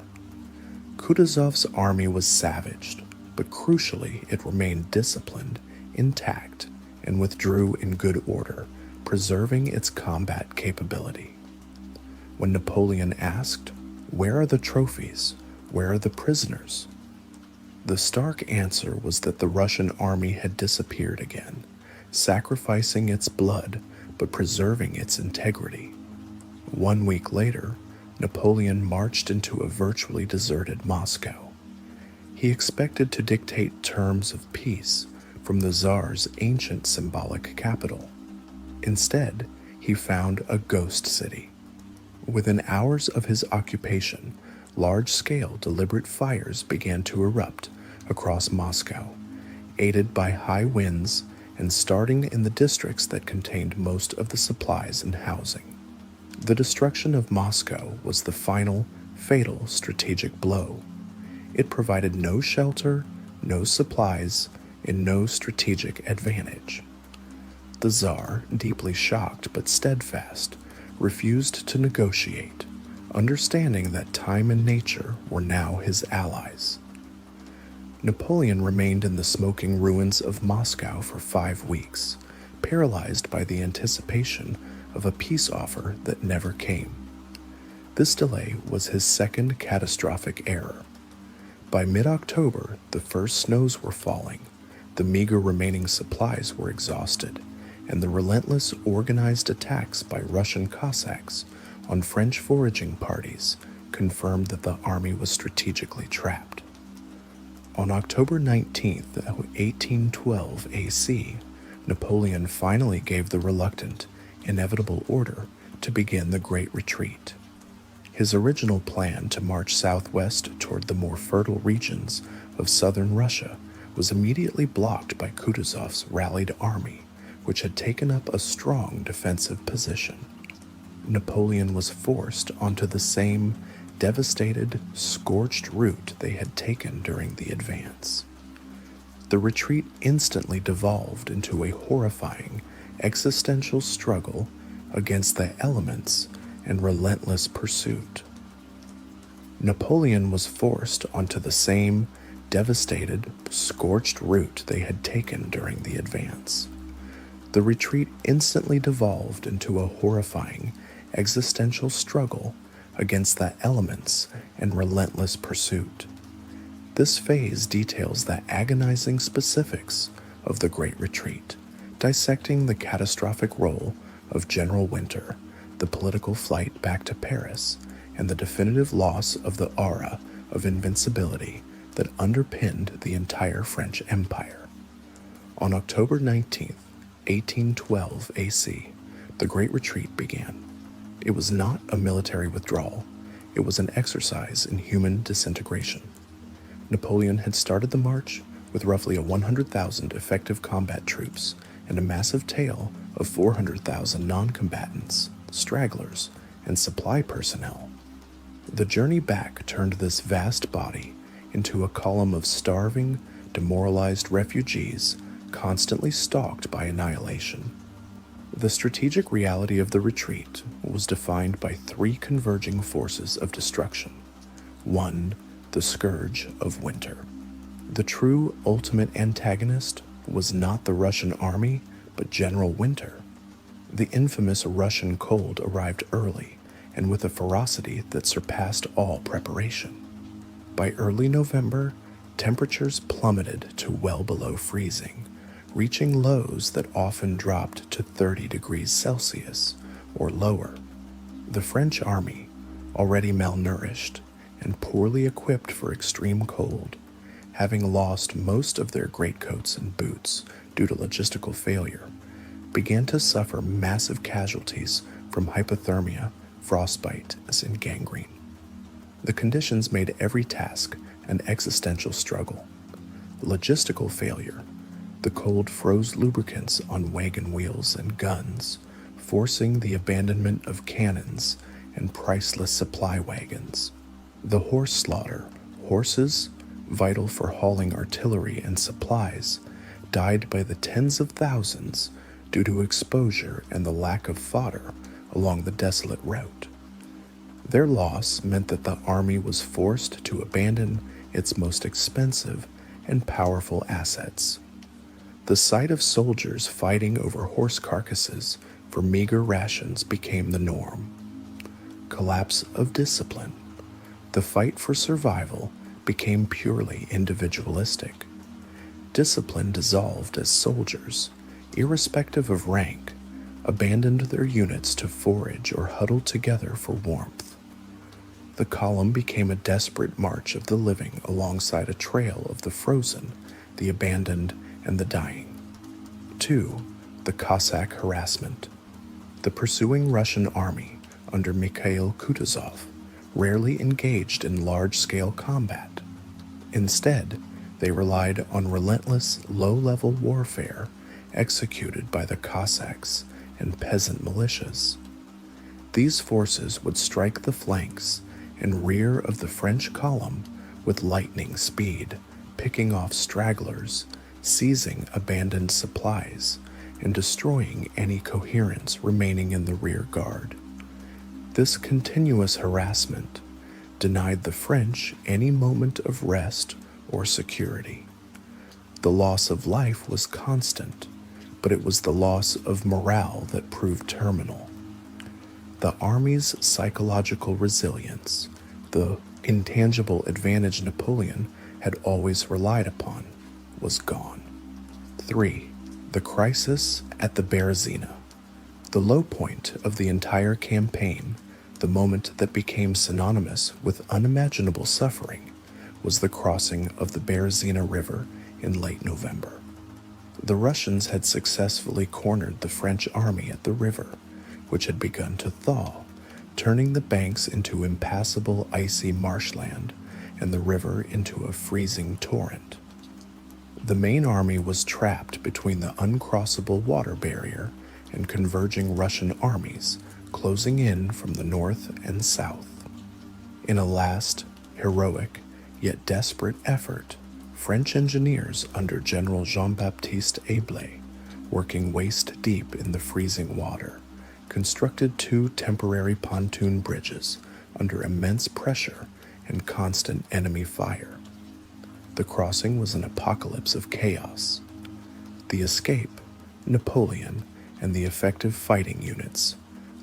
Kutuzov's army was savaged, but crucially it remained disciplined, intact, and withdrew in good order, preserving its combat capability. When Napoleon asked, "Where are the trophies? Where are the prisoners?" the stark answer was that the Russian army had disappeared again, sacrificing its blood but preserving its integrity. 1 week later, Napoleon marched into a virtually deserted Moscow. He expected to dictate terms of peace from the Tsar's ancient symbolic capital. Instead, he found a ghost city. Within hours of his occupation, large-scale deliberate fires began to erupt across Moscow, aided by high winds and starting in the districts that contained most of the supplies and housing. The destruction of Moscow was the final, fatal strategic blow. It provided no shelter, no supplies, and no strategic advantage. The Tsar, deeply shocked but steadfast, refused to negotiate, understanding that time and nature were now his allies. Napoleon remained in the smoking ruins of Moscow for 5 weeks, paralyzed by the anticipation of a peace offer that never came. This delay was his second catastrophic error. By mid-October, the first snows were falling, the meager remaining supplies were exhausted, and the relentless organized attacks by Russian Cossacks on French foraging parties confirmed that the army was strategically trapped. On October 19th, 1812 AC, Napoleon finally gave the reluctant, inevitable order to begin the Great Retreat. His original plan to march southwest toward the more fertile regions of southern Russia was immediately blocked by Kutuzov's rallied army, which had taken up a strong defensive position. Napoleon was forced onto the same devastated, scorched route they had taken during the advance. The retreat instantly devolved into a horrifying, existential struggle against the elements and relentless pursuit. Napoleon was forced onto the same devastated, scorched route they had taken during the advance. The retreat instantly devolved into a horrifying, existential struggle against the elements and relentless pursuit. This phase details the agonizing specifics of the Great Retreat, dissecting the catastrophic role of General Winter, the political flight back to Paris, and the definitive loss of the aura of invincibility that underpinned the entire French Empire. On October 19th, 1812 AC, the Great Retreat began. It was not a military withdrawal, it was an exercise in human disintegration. Napoleon had started the march with roughly 100,000 effective combat troops and a massive tail of 400,000 non-combatants, stragglers, and supply personnel. The journey back turned this vast body into a column of starving, demoralized refugees constantly stalked by annihilation. The strategic reality of the retreat was defined by three converging forces of destruction. One, the scourge of winter. The true ultimate antagonist was not the Russian army, but General Winter. The infamous Russian cold arrived early and with a ferocity that surpassed all preparation. By early November, temperatures plummeted to well below freezing, reaching lows that often dropped to 30 degrees Celsius or lower. The French army, already malnourished and poorly equipped for extreme cold, having lost most of their greatcoats and boots due to logistical failure, began to suffer massive casualties from hypothermia, frostbite, and gangrene. The conditions made every task an existential struggle. Logistical failure. The cold froze lubricants on wagon wheels and guns, forcing the abandonment of cannons and priceless supply wagons. The horse slaughter. Horses, vital for hauling artillery and supplies, died by the tens of thousands due to exposure and the lack of fodder along the desolate route. Their loss meant that the army was forced to abandon its most expensive and powerful assets. The sight of soldiers fighting over horse carcasses for meager rations became the norm. Collapse of discipline. The fight for survival became purely individualistic. Discipline dissolved as soldiers, irrespective of rank, abandoned their units to forage or huddle together for warmth. The column became a desperate march of the living alongside a trail of the frozen, the abandoned, and the dying. 2. The Cossack harassment. The pursuing Russian army under Mikhail Kutuzov rarely engaged in large-scale combat. Instead, they relied on relentless, low-level warfare executed by the Cossacks and peasant militias. These forces would strike the flanks and rear of the French column with lightning speed, picking off stragglers, seizing abandoned supplies, and destroying any coherence remaining in the rear guard. This continuous harassment denied the French any moment of rest or security. The loss of life was constant, but it was the loss of morale that proved terminal. The army's psychological resilience, the intangible advantage Napoleon had always relied upon, was gone. 3. The crisis at the Berezina. The low point of the entire campaign, the moment that became synonymous with unimaginable suffering, was the crossing of the Berezina River in late November. The Russians had successfully cornered the French army at the river, which had begun to thaw, turning the banks into impassable icy marshland and the river into a freezing torrent. The main army was trapped between the uncrossable water barrier and converging Russian armies closing in from the north and south. In a last, heroic, yet desperate effort, French engineers under General Jean-Baptiste Ablé, working waist-deep in the freezing water, constructed 2 temporary pontoon bridges under immense pressure and constant enemy fire. The crossing was an apocalypse of chaos. The escape, Napoleon, and the effective fighting units,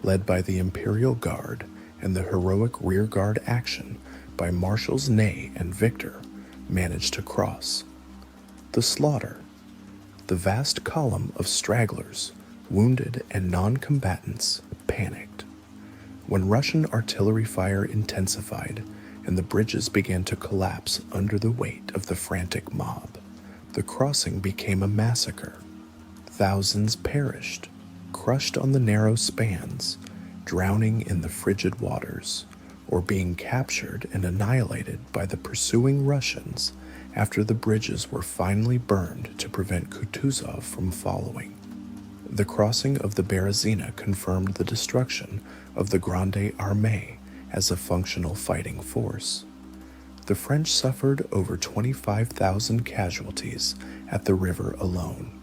led by the Imperial Guard and the heroic rearguard action by Marshals Ney and Victor, managed to cross. The slaughter, the vast column of stragglers, wounded and non-combatants, panicked. When Russian artillery fire intensified and the bridges began to collapse under the weight of the frantic mob, the crossing became a massacre. Thousands perished, crushed on the narrow spans, drowning in the frigid waters, or being captured and annihilated by the pursuing Russians after the bridges were finally burned to prevent Kutuzov from following. The crossing of the Berezina confirmed the destruction of the Grande Armée as a functional fighting force. The French suffered over 25,000 casualties at the river alone.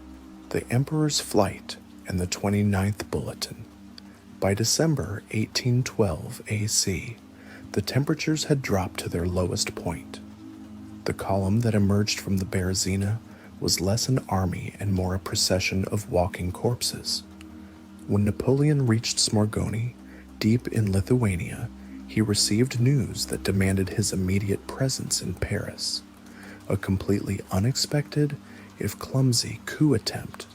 The Emperor's Flight and the 29th Bulletin. By December 1812 AC, the temperatures had dropped to their lowest point. The column that emerged from the Berezina was less an army and more a procession of walking corpses. When Napoleon reached Smorgoni, deep in Lithuania, he received news that demanded his immediate presence in Paris. A completely unexpected, if clumsy, coup attempt,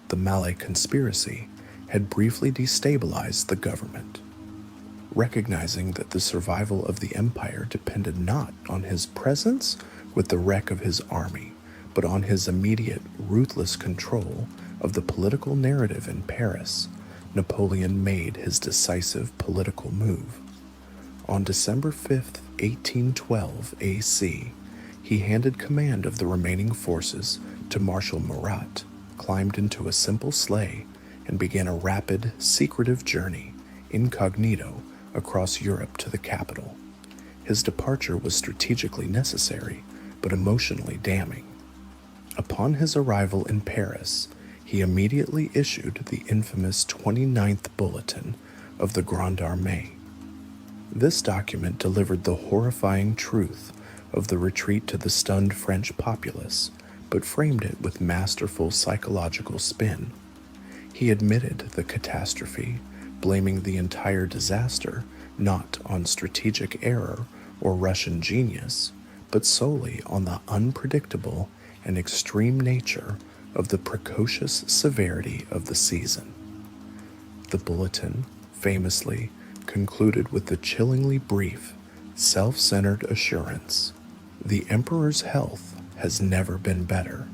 the Malay conspiracy, had briefly destabilized the government. Recognizing that the survival of the empire depended not on his presence with the wreck of his army, but on his immediate, ruthless control of the political narrative in Paris, Napoleon made his decisive political move. On December 5, 1812 AC, he handed command of the remaining forces to Marshal Murat, climbed into a simple sleigh, and began a rapid, secretive journey, incognito, across Europe to the capital. His departure was strategically necessary, but emotionally damning. Upon his arrival in Paris, he immediately issued the infamous 29th Bulletin of the Grande Armée. This document delivered the horrifying truth of the retreat to the stunned French populace, but framed it with masterful psychological spin. He admitted the catastrophe, blaming the entire disaster not on strategic error or Russian genius, but solely on the unpredictable and extreme nature of the precocious severity of the season. The bulletin, famously, concluded with the chillingly brief, self-centered assurance, "The Emperor's health has never been better."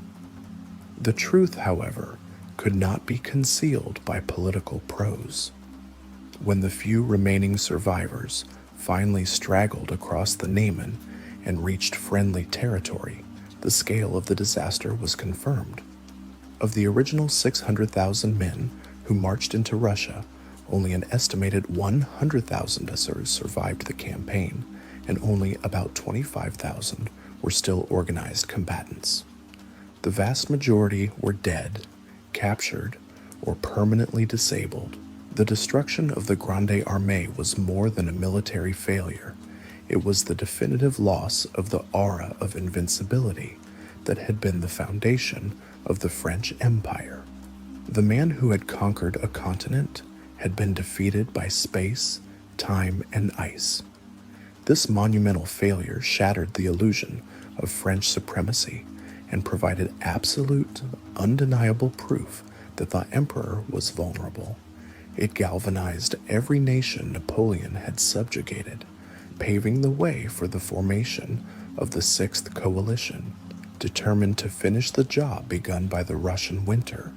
The truth, however, could not be concealed by political prose. When the few remaining survivors finally straggled across the Niemen and reached friendly territory, the scale of the disaster was confirmed. Of the original 600,000 men who marched into Russia, only an estimated 100,000 survived the campaign, and only about 25,000 were still organized combatants. The vast majority were dead, captured, or permanently disabled. The destruction of the Grande Armée was more than a military failure. It was the definitive loss of the aura of invincibility that had been the foundation of the French Empire. The man who had conquered a continent had been defeated by space, time, and ice. This monumental failure shattered the illusion of French supremacy and provided absolute, undeniable proof that the emperor was vulnerable. It galvanized every nation Napoleon had subjugated, paving the way for the formation of the Sixth Coalition, determined to finish the job begun by the Russian winter.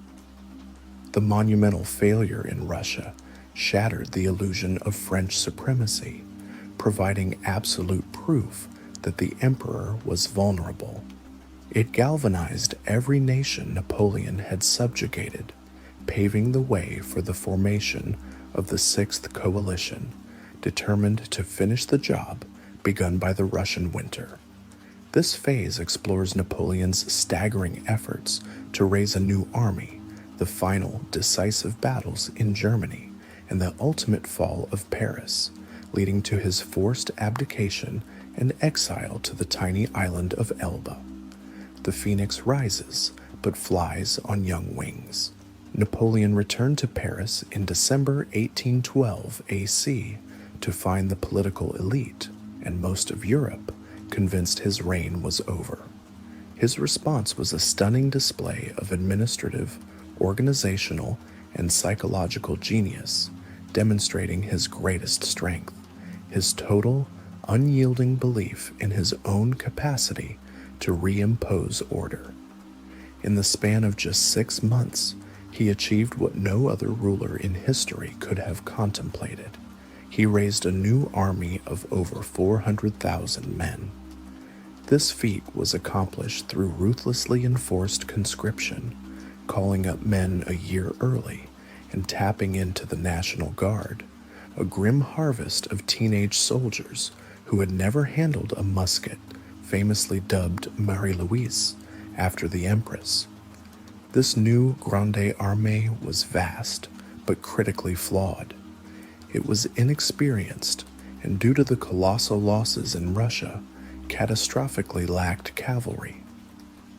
The monumental failure in Russia shattered the illusion of French supremacy, providing absolute proof that the emperor was vulnerable. It galvanized every nation Napoleon had subjugated, paving the way for the formation of the Sixth Coalition, determined to finish the job begun by the Russian winter. This phase explores Napoleon's staggering efforts to raise a new army, the final decisive battles in Germany, and the ultimate fall of Paris, leading to his forced abdication and exile to the tiny island of Elba. The phoenix rises, but flies on young wings. Napoleon returned to Paris in December 1812 AC to find the political elite and most of Europe convinced his reign was over. His response was a stunning display of administrative, organizational, and psychological genius, demonstrating his greatest strength, his total, unyielding belief in his own capacity to reimpose order. In the span of just 6 months, he achieved what no other ruler in history could have contemplated. He raised a new army of over 400,000 men. This feat was accomplished through ruthlessly enforced conscription, calling up men a year early and tapping into the National Guard, a grim harvest of teenage soldiers who had never handled a musket, famously dubbed Marie-Louise after the Empress. This new Grande Armée was vast, but critically flawed. It was inexperienced, and due to the colossal losses in Russia, catastrophically lacked cavalry.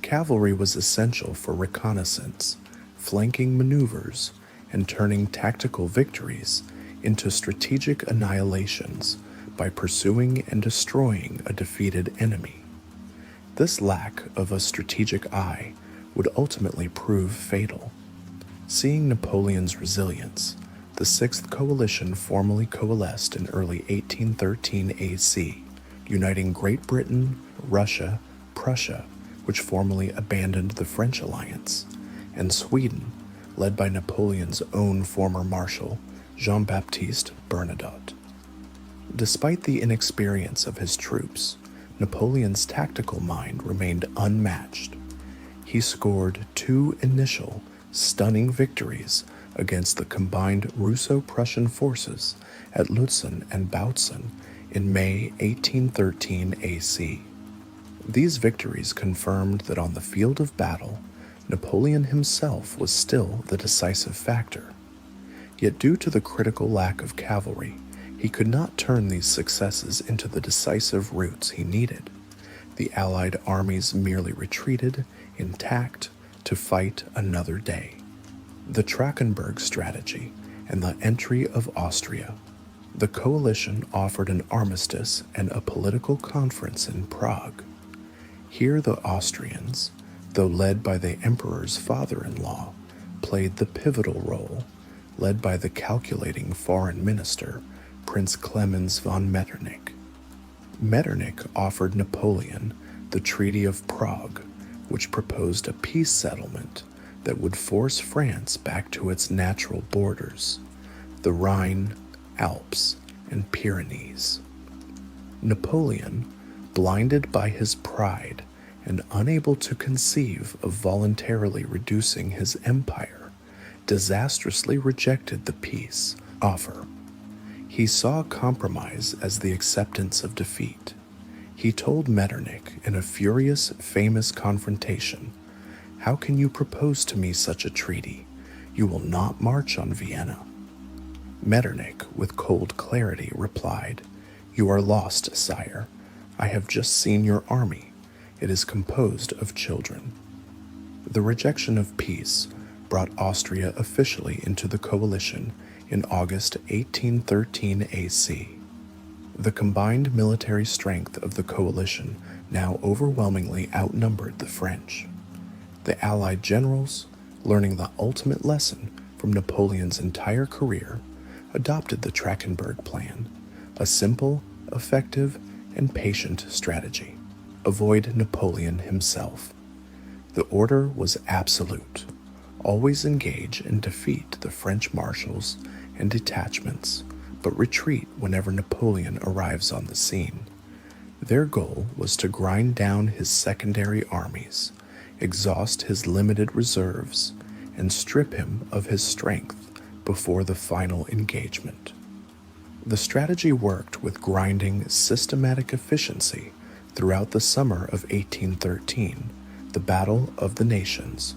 Cavalry was essential for reconnaissance, flanking maneuvers, and turning tactical victories into strategic annihilations by pursuing and destroying a defeated enemy. This lack of a strategic eye would ultimately prove fatal. Seeing Napoleon's resilience, the Sixth Coalition formally coalesced in early 1813 AC, uniting Great Britain, Russia, Prussia, which formally abandoned the French alliance, and Sweden, led by Napoleon's own former marshal, Jean-Baptiste Bernadotte. Despite the inexperience of his troops, Napoleon's tactical mind remained unmatched. He scored 2 initial, stunning victories against the combined Russo-Prussian forces at Lutzen and Bautzen in May 1813 AC. These victories confirmed that on the field of battle, Napoleon himself was still the decisive factor. Yet due to the critical lack of cavalry, he could not turn these successes into the decisive routes he needed. The Allied armies merely retreated, intact, to fight another day. The Trachenberg strategy and the entry of Austria. The coalition offered an armistice and a political conference in Prague. Here the Austrians, though led by the emperor's father-in-law, played the pivotal role, led by the calculating foreign minister, Prince Clemens von Metternich. Metternich offered Napoleon the Treaty of Prague, which proposed a peace settlement that would force France back to its natural borders, the Rhine, Alps, and Pyrenees. Napoleon, blinded by his pride and unable to conceive of voluntarily reducing his empire, disastrously rejected the peace offer. He saw compromise as the acceptance of defeat. He told Metternich in a furious, famous confrontation, "How can you propose to me such a treaty? You will not march on Vienna." Metternich, with cold clarity, replied, "You are lost, sire. I have just seen your army. It is composed of children." The rejection of peace brought Austria officially into the coalition in August 1813 AC. The combined military strength of the coalition now overwhelmingly outnumbered the French. The Allied generals, learning the ultimate lesson from Napoleon's entire career, adopted the Trachenberg Plan, a simple, effective, and patient strategy. Avoid Napoleon himself. The order was absolute. Always engage and defeat the French marshals and detachments, but retreat whenever Napoleon arrives on the scene. Their goal was to grind down his secondary armies, exhaust his limited reserves, and strip him of his strength before the final engagement. The strategy worked with grinding systematic efficiency throughout the summer of 1813, the Battle of the Nations.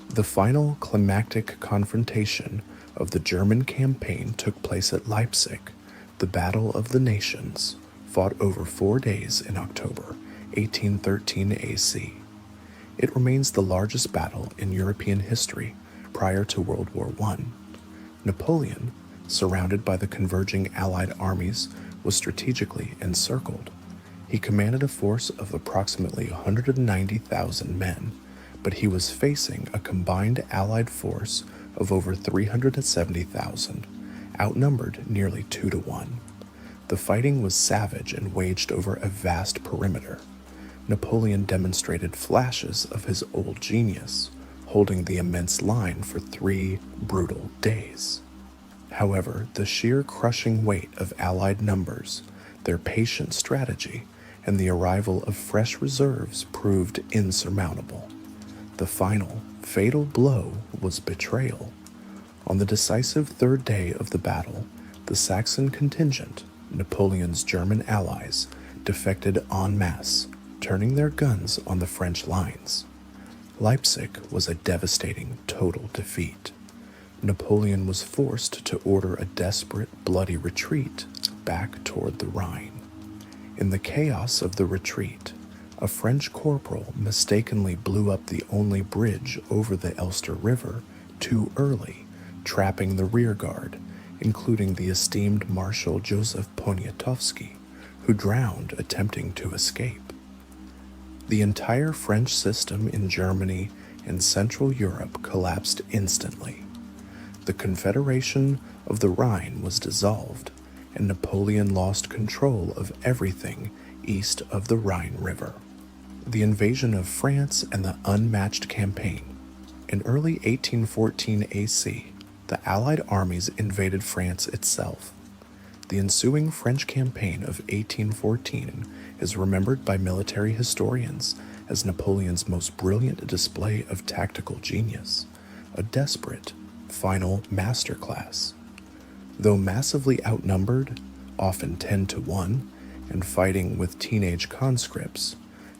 The final climactic confrontation of the German campaign took place at Leipzig, the Battle of the Nations, fought over 4 days in October 1813 AC. It remains the largest battle in European history prior to World War I. Napoleon, surrounded by the converging Allied armies, was strategically encircled. He commanded a force of approximately 190,000 men, but he was facing a combined Allied force of over 370,000, outnumbered nearly 2 to 1. The fighting was savage and waged over a vast perimeter. Napoleon demonstrated flashes of his old genius, holding the immense line for 3 brutal days. However, the sheer crushing weight of Allied numbers, their patient strategy, and the arrival of fresh reserves proved insurmountable. The final, fatal blow was betrayal. On the decisive 3rd day of the battle, the Saxon contingent, Napoleon's German allies, defected en masse, turning their guns on the French lines. Leipzig was a devastating total defeat. Napoleon was forced to order a desperate, bloody retreat back toward the Rhine. In the chaos of the retreat, a French corporal mistakenly blew up the only bridge over the Elster River too early, trapping the rearguard, including the esteemed Marshal Joseph Poniatowski, who drowned attempting to escape. The entire French system in Germany and Central Europe collapsed instantly. The Confederation of the Rhine was dissolved, and Napoleon lost control of everything east of the Rhine River. The invasion of France and the unmatched campaign. In early 1814 AC, the Allied armies invaded France itself. The ensuing French campaign of 1814 is remembered by military historians as Napoleon's most brilliant display of tactical genius, a desperate, final masterclass. Though massively outnumbered, often 10 to 1, and fighting with teenage conscripts,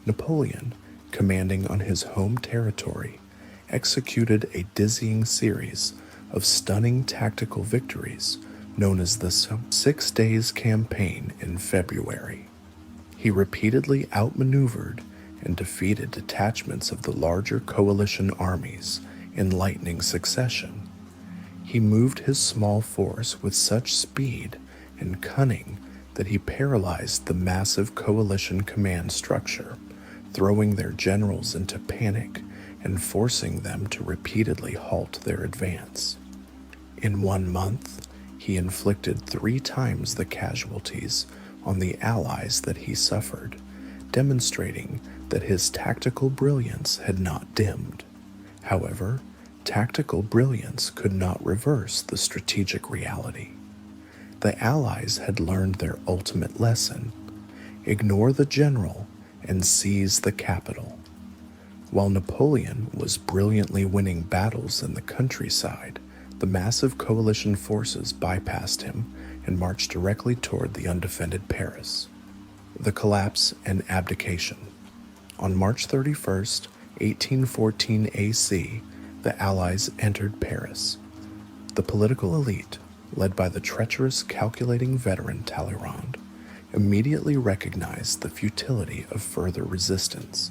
Napoleon, commanding on his home territory, executed a dizzying series of stunning tactical victories known as the 6 Days Campaign in February. He repeatedly outmaneuvered and defeated detachments of the larger coalition armies in lightning succession. He moved his small force with such speed and cunning that he paralyzed the massive coalition command structure, throwing their generals into panic and forcing them to repeatedly halt their advance. In 1 month, he inflicted 3 times the casualties on the allies that he suffered, demonstrating that his tactical brilliance had not dimmed. However, tactical brilliance could not reverse the strategic reality. The Allies had learned their ultimate lesson: ignore the general and seize the capital. While Napoleon was brilliantly winning battles in the countryside, the massive coalition forces bypassed him and marched directly toward the undefended Paris. The collapse and abdication. On March 31st, 1814 AC, the Allies entered Paris. The political elite, led by the treacherous, calculating veteran Talleyrand, immediately recognized the futility of further resistance.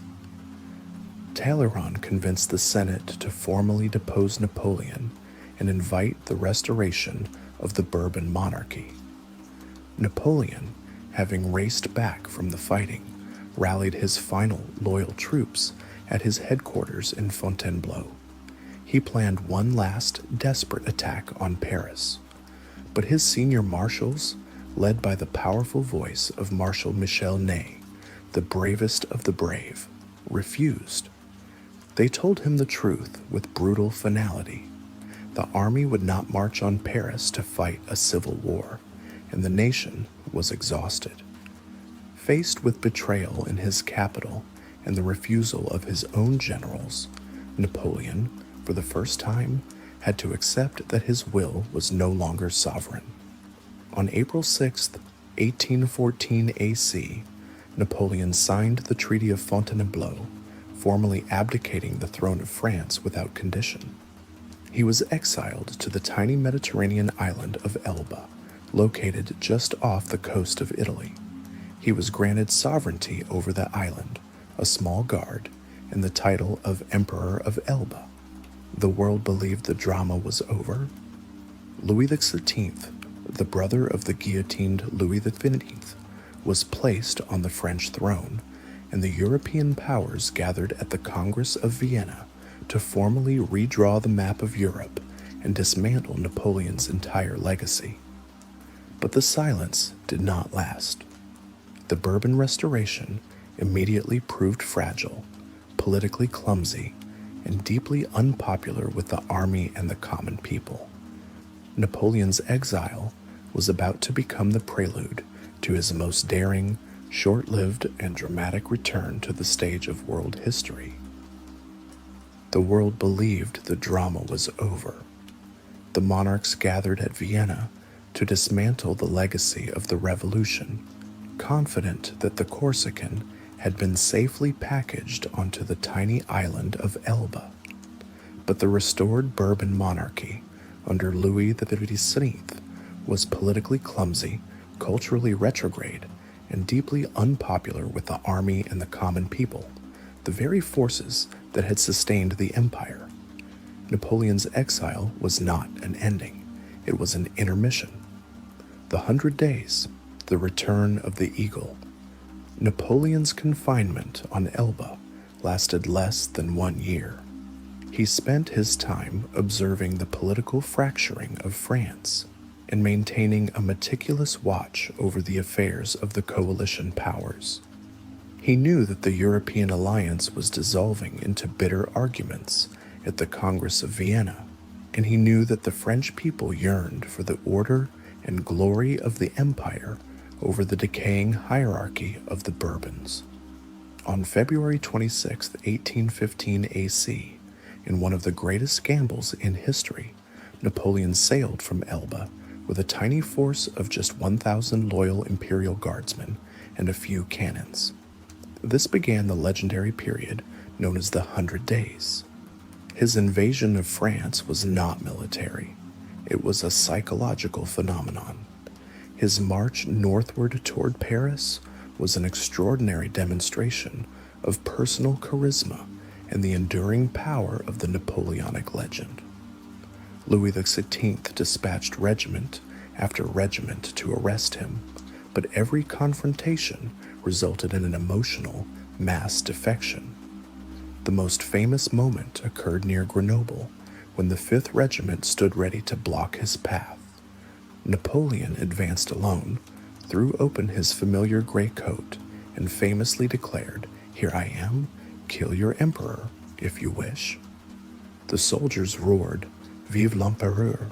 Talleyrand convinced the Senate to formally depose Napoleon and invite the restoration of the Bourbon monarchy. Napoleon, having raced back from the fighting, rallied his final loyal troops at his headquarters in Fontainebleau. He planned one last desperate attack on Paris, but his senior marshals, led by the powerful voice of Marshal Michel Ney, the bravest of the brave, refused. They told him the truth with brutal finality. The army would not march on Paris to fight a civil war, and the nation was exhausted. Faced with betrayal in his capital and the refusal of his own generals, Napoleon, for the first time, had to accept that his will was no longer sovereign. On April 6, 1814 AC, Napoleon signed the Treaty of Fontainebleau, formally abdicating the throne of France without condition. He was exiled to the tiny Mediterranean island of Elba, located just off the coast of Italy. He was granted sovereignty over the island, a small guard, and the title of Emperor of Elba. The world believed the drama was over. Louis XVI, the brother of the guillotined Louis XV, was placed on the French throne, and the European powers gathered at the Congress of Vienna to formally redraw the map of Europe and dismantle Napoleon's entire legacy. But the silence did not last. The Bourbon Restoration immediately proved fragile, politically clumsy, and deeply unpopular with the army and the common people. Napoleon's exile was about to become the prelude to his most daring, short-lived, and dramatic return to the stage of world history. The world believed the drama was over. The monarchs gathered at Vienna to dismantle the legacy of the revolution, confident that the Corsican had been safely packaged onto the tiny island of Elba. But the restored Bourbon monarchy under Louis XV was politically clumsy, culturally retrograde, and deeply unpopular with the army and the common people, the very forces that had sustained the empire. Napoleon's exile was not an ending, it was an intermission. The 100 Days, the return of the eagle. Napoleon's confinement on Elba lasted less than 1 year. He spent his time observing the political fracturing of France and maintaining a meticulous watch over the affairs of the coalition powers. He knew that the European alliance was dissolving into bitter arguments at the Congress of Vienna, and he knew that the French people yearned for the order and glory of the empire over the decaying hierarchy of the Bourbons. On February 26, 1815 AC, in one of the greatest gambles in history, Napoleon sailed from Elba with a tiny force of just 1,000 loyal imperial guardsmen and a few cannons. This began the legendary period known as the 100 Days. His invasion of France was not military. It was a psychological phenomenon. His march northward toward Paris was an extraordinary demonstration of personal charisma and the enduring power of the Napoleonic legend. Louis XVI dispatched regiment after regiment to arrest him, but every confrontation resulted in an emotional mass defection. The most famous moment occurred near Grenoble, when the 5th Regiment stood ready to block his path. Napoleon advanced alone, threw open his familiar gray coat, and famously declared, "Here I am, kill your emperor, if you wish." The soldiers roared, "Vive l'Empereur!"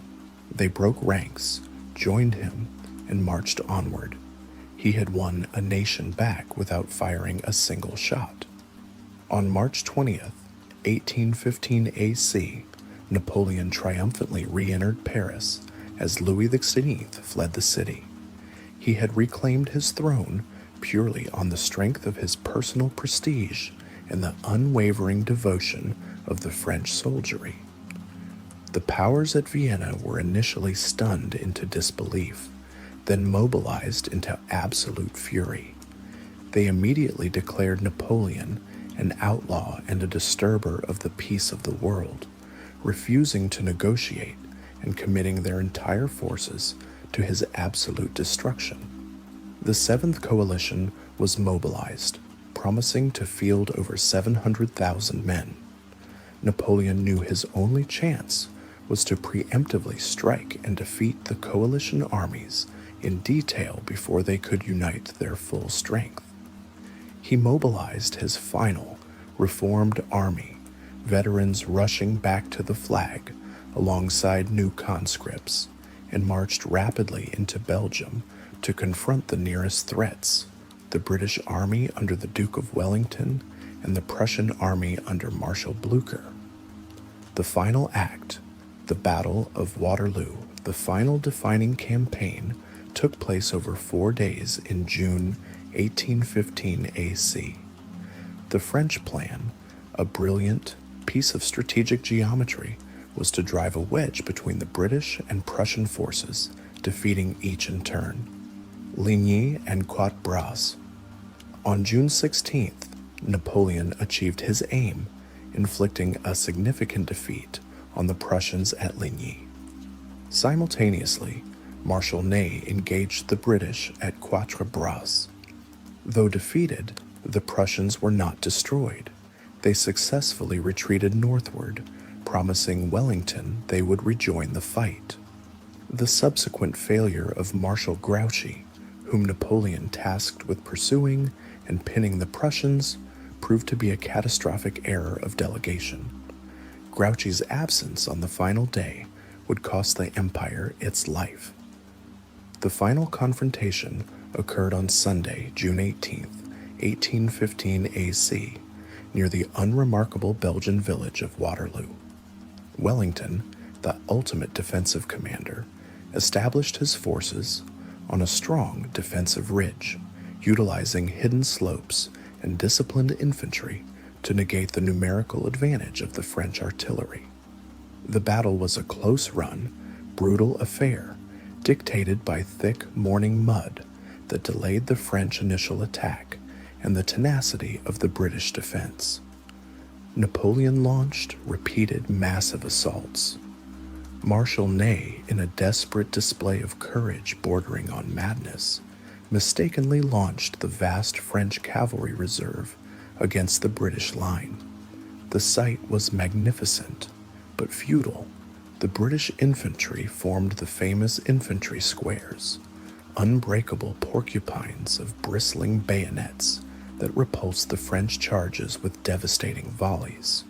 They broke ranks, joined him, and marched onward. He had won a nation back without firing a single shot. On March 20th, 1815 AC, Napoleon triumphantly re-entered Paris as Louis XVI fled the city. He had reclaimed his throne purely on the strength of his personal prestige and the unwavering devotion of the French soldiery. The powers at Vienna were initially stunned into disbelief, then mobilized into absolute fury. They immediately declared Napoleon an outlaw and a disturber of the peace of the world, refusing to negotiate and committing their entire forces to his absolute destruction. The 7th Coalition was mobilized, promising to field over 700,000 men. Napoleon knew his only chance was to preemptively strike and defeat the coalition armies in detail before they could unite their full strength. He mobilized his final, reformed army, veterans rushing back to the flag alongside new conscripts, and marched rapidly into Belgium to confront the nearest threats, the British army under the Duke of Wellington and the Prussian army under Marshal Blucher. The final act, the Battle of Waterloo, the final defining campaign, took place over 4 days in June 1815 AC. The French plan, a brilliant piece of strategic geometry, was to drive a wedge between the British and Prussian forces, defeating each in turn. Ligny and Quatre Bras. On June 16th, Napoleon achieved his aim, inflicting a significant defeat on the Prussians at Ligny. Simultaneously, Marshal Ney engaged the British at Quatre Bras. Though defeated, the Prussians were not destroyed. They successfully retreated northward, promising Wellington they would rejoin the fight. The subsequent failure of Marshal Grouchy, whom Napoleon tasked with pursuing and pinning the Prussians, proved to be a catastrophic error of delegation. Grouchy's absence on the final day would cost the Empire its life. The final confrontation occurred on Sunday, June 18, 1815 AC, near the unremarkable Belgian village of Waterloo. Wellington, the ultimate defensive commander, established his forces on a strong defensive ridge, utilizing hidden slopes and disciplined infantry to negate the numerical advantage of the French artillery. The battle was a close-run, brutal affair, dictated by thick morning mud that delayed the French initial attack and the tenacity of the British defense. Napoleon launched repeated massive assaults. Marshal Ney, in a desperate display of courage bordering on madness, mistakenly launched the vast French cavalry reserve against the British line. The sight was magnificent, but futile. The British infantry formed the famous infantry squares, unbreakable porcupines of bristling bayonets that repulsed the French charges with devastating volleys.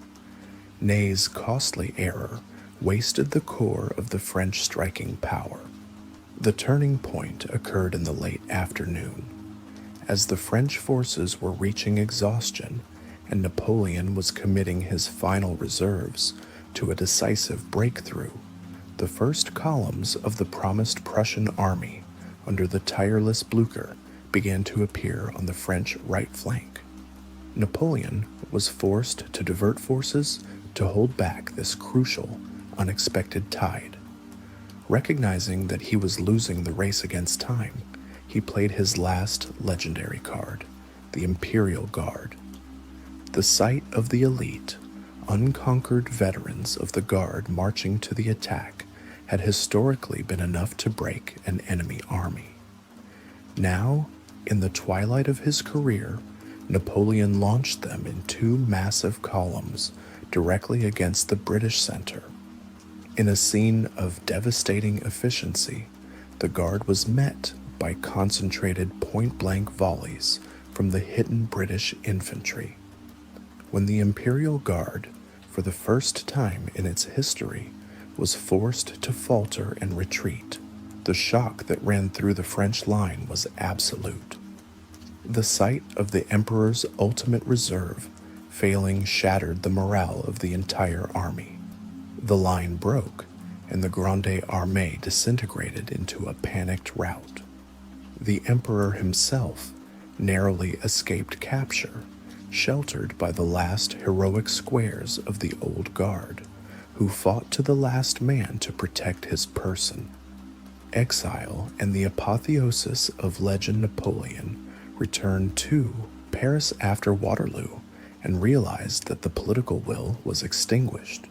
Ney's costly error wasted the core of the French striking power. The turning point occurred in the late afternoon. As the French forces were reaching exhaustion and Napoleon was committing his final reserves to a decisive breakthrough, the first columns of the promised Prussian army under the tireless Blucher began to appear on the French right flank. Napoleon was forced to divert forces to hold back this crucial, unexpected tide. Recognizing that he was losing the race against time, he played his last legendary card, the Imperial Guard. The sight of the elite, unconquered veterans of the Guard marching to the attack had historically been enough to break an enemy army. Now, in the twilight of his career, Napoleon launched them in 2 massive columns directly against the British center. In a scene of devastating efficiency, the Guard was met by concentrated point-blank volleys from the hidden British infantry. When the Imperial Guard, for the first time in its history, was forced to falter and retreat, the shock that ran through the French line was absolute. The sight of the Emperor's ultimate reserve failing shattered the morale of the entire army. The line broke, and the Grande Armée disintegrated into a panicked rout. The Emperor himself narrowly escaped capture, sheltered by the last heroic squares of the Old Guard, who fought to the last man to protect his person. Exile and the apotheosis of legend Napoleon returned to Paris after Waterloo and realized that the political will was extinguished.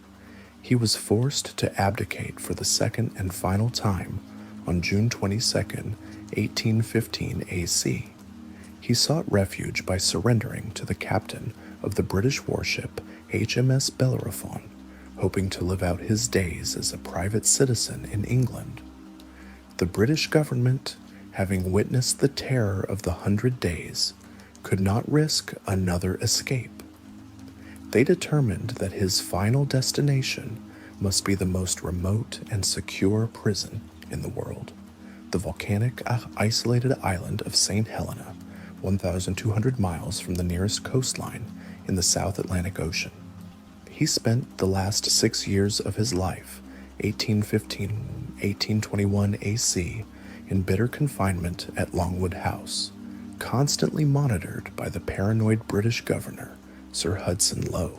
He was forced to abdicate for the second and final time on June 22, 1815 AC. He sought refuge by surrendering to the captain of the British warship HMS Bellerophon, hoping to live out his days as a private citizen in England. The British government having witnessed the terror of the 100 Days, could not risk another escape. They determined that his final destination must be the most remote and secure prison in the world, the volcanic isolated island of St. Helena, 1,200 miles from the nearest coastline in the South Atlantic Ocean. He spent the last 6 years of his life, 1815-1821 AC, in bitter confinement at Longwood House, constantly monitored by the paranoid British governor, Sir Hudson Lowe.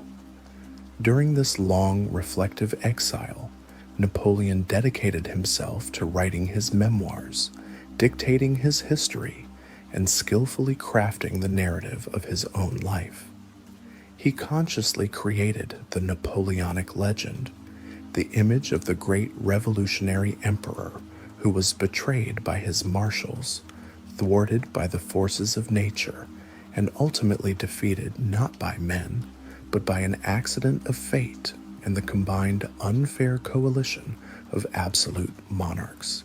During this long, reflective exile, Napoleon dedicated himself to writing his memoirs, dictating his history, and skillfully crafting the narrative of his own life. He consciously created the Napoleonic legend, the image of the great revolutionary emperor who was betrayed by his marshals, thwarted by the forces of nature, and ultimately defeated not by men, but by an accident of fate and the combined unfair coalition of absolute monarchs.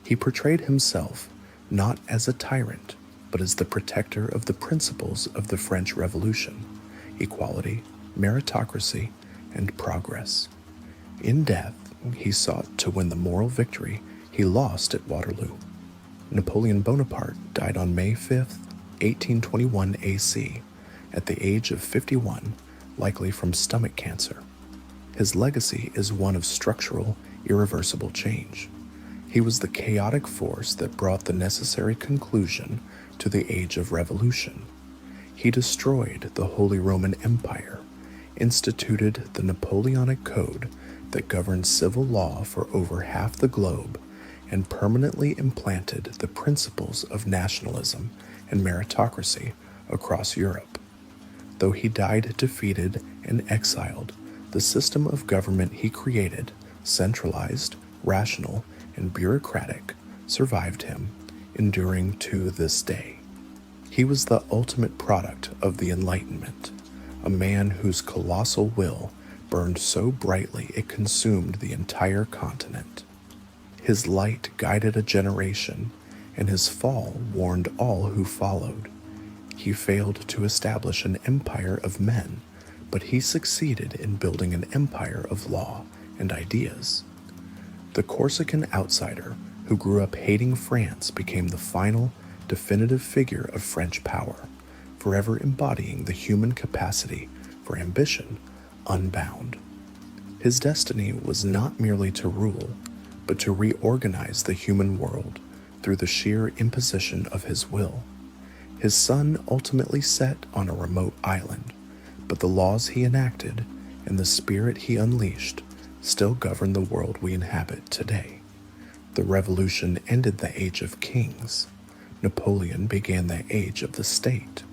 He portrayed himself not as a tyrant, but as the protector of the principles of the French Revolution: equality, meritocracy, and progress. In death, he sought to win the moral victory he lost at Waterloo. Napoleon Bonaparte died on May 5, 1821 AC, at the age of 51, likely from stomach cancer. His legacy is one of structural, irreversible change. He was the chaotic force that brought the necessary conclusion to the Age of Revolution. He destroyed the Holy Roman Empire, instituted the Napoleonic Code that governed civil law for over half the globe, and permanently implanted the principles of nationalism and meritocracy across Europe. Though he died defeated and exiled, the system of government he created, centralized, rational, and bureaucratic, survived him, enduring to this day. He was the ultimate product of the Enlightenment, a man whose colossal will burned so brightly it consumed the entire continent. His light guided a generation, and his fall warned all who followed. He failed to establish an empire of men, but he succeeded in building an empire of law and ideas. The Corsican outsider who grew up hating France became the final, definitive figure of French power, forever embodying the human capacity for ambition unbound. His destiny was not merely to rule, but to reorganize the human world through the sheer imposition of his will. His sun ultimately set on a remote island, but the laws he enacted and the spirit he unleashed still govern the world we inhabit today. The revolution ended the age of kings. Napoleon began the age of the state.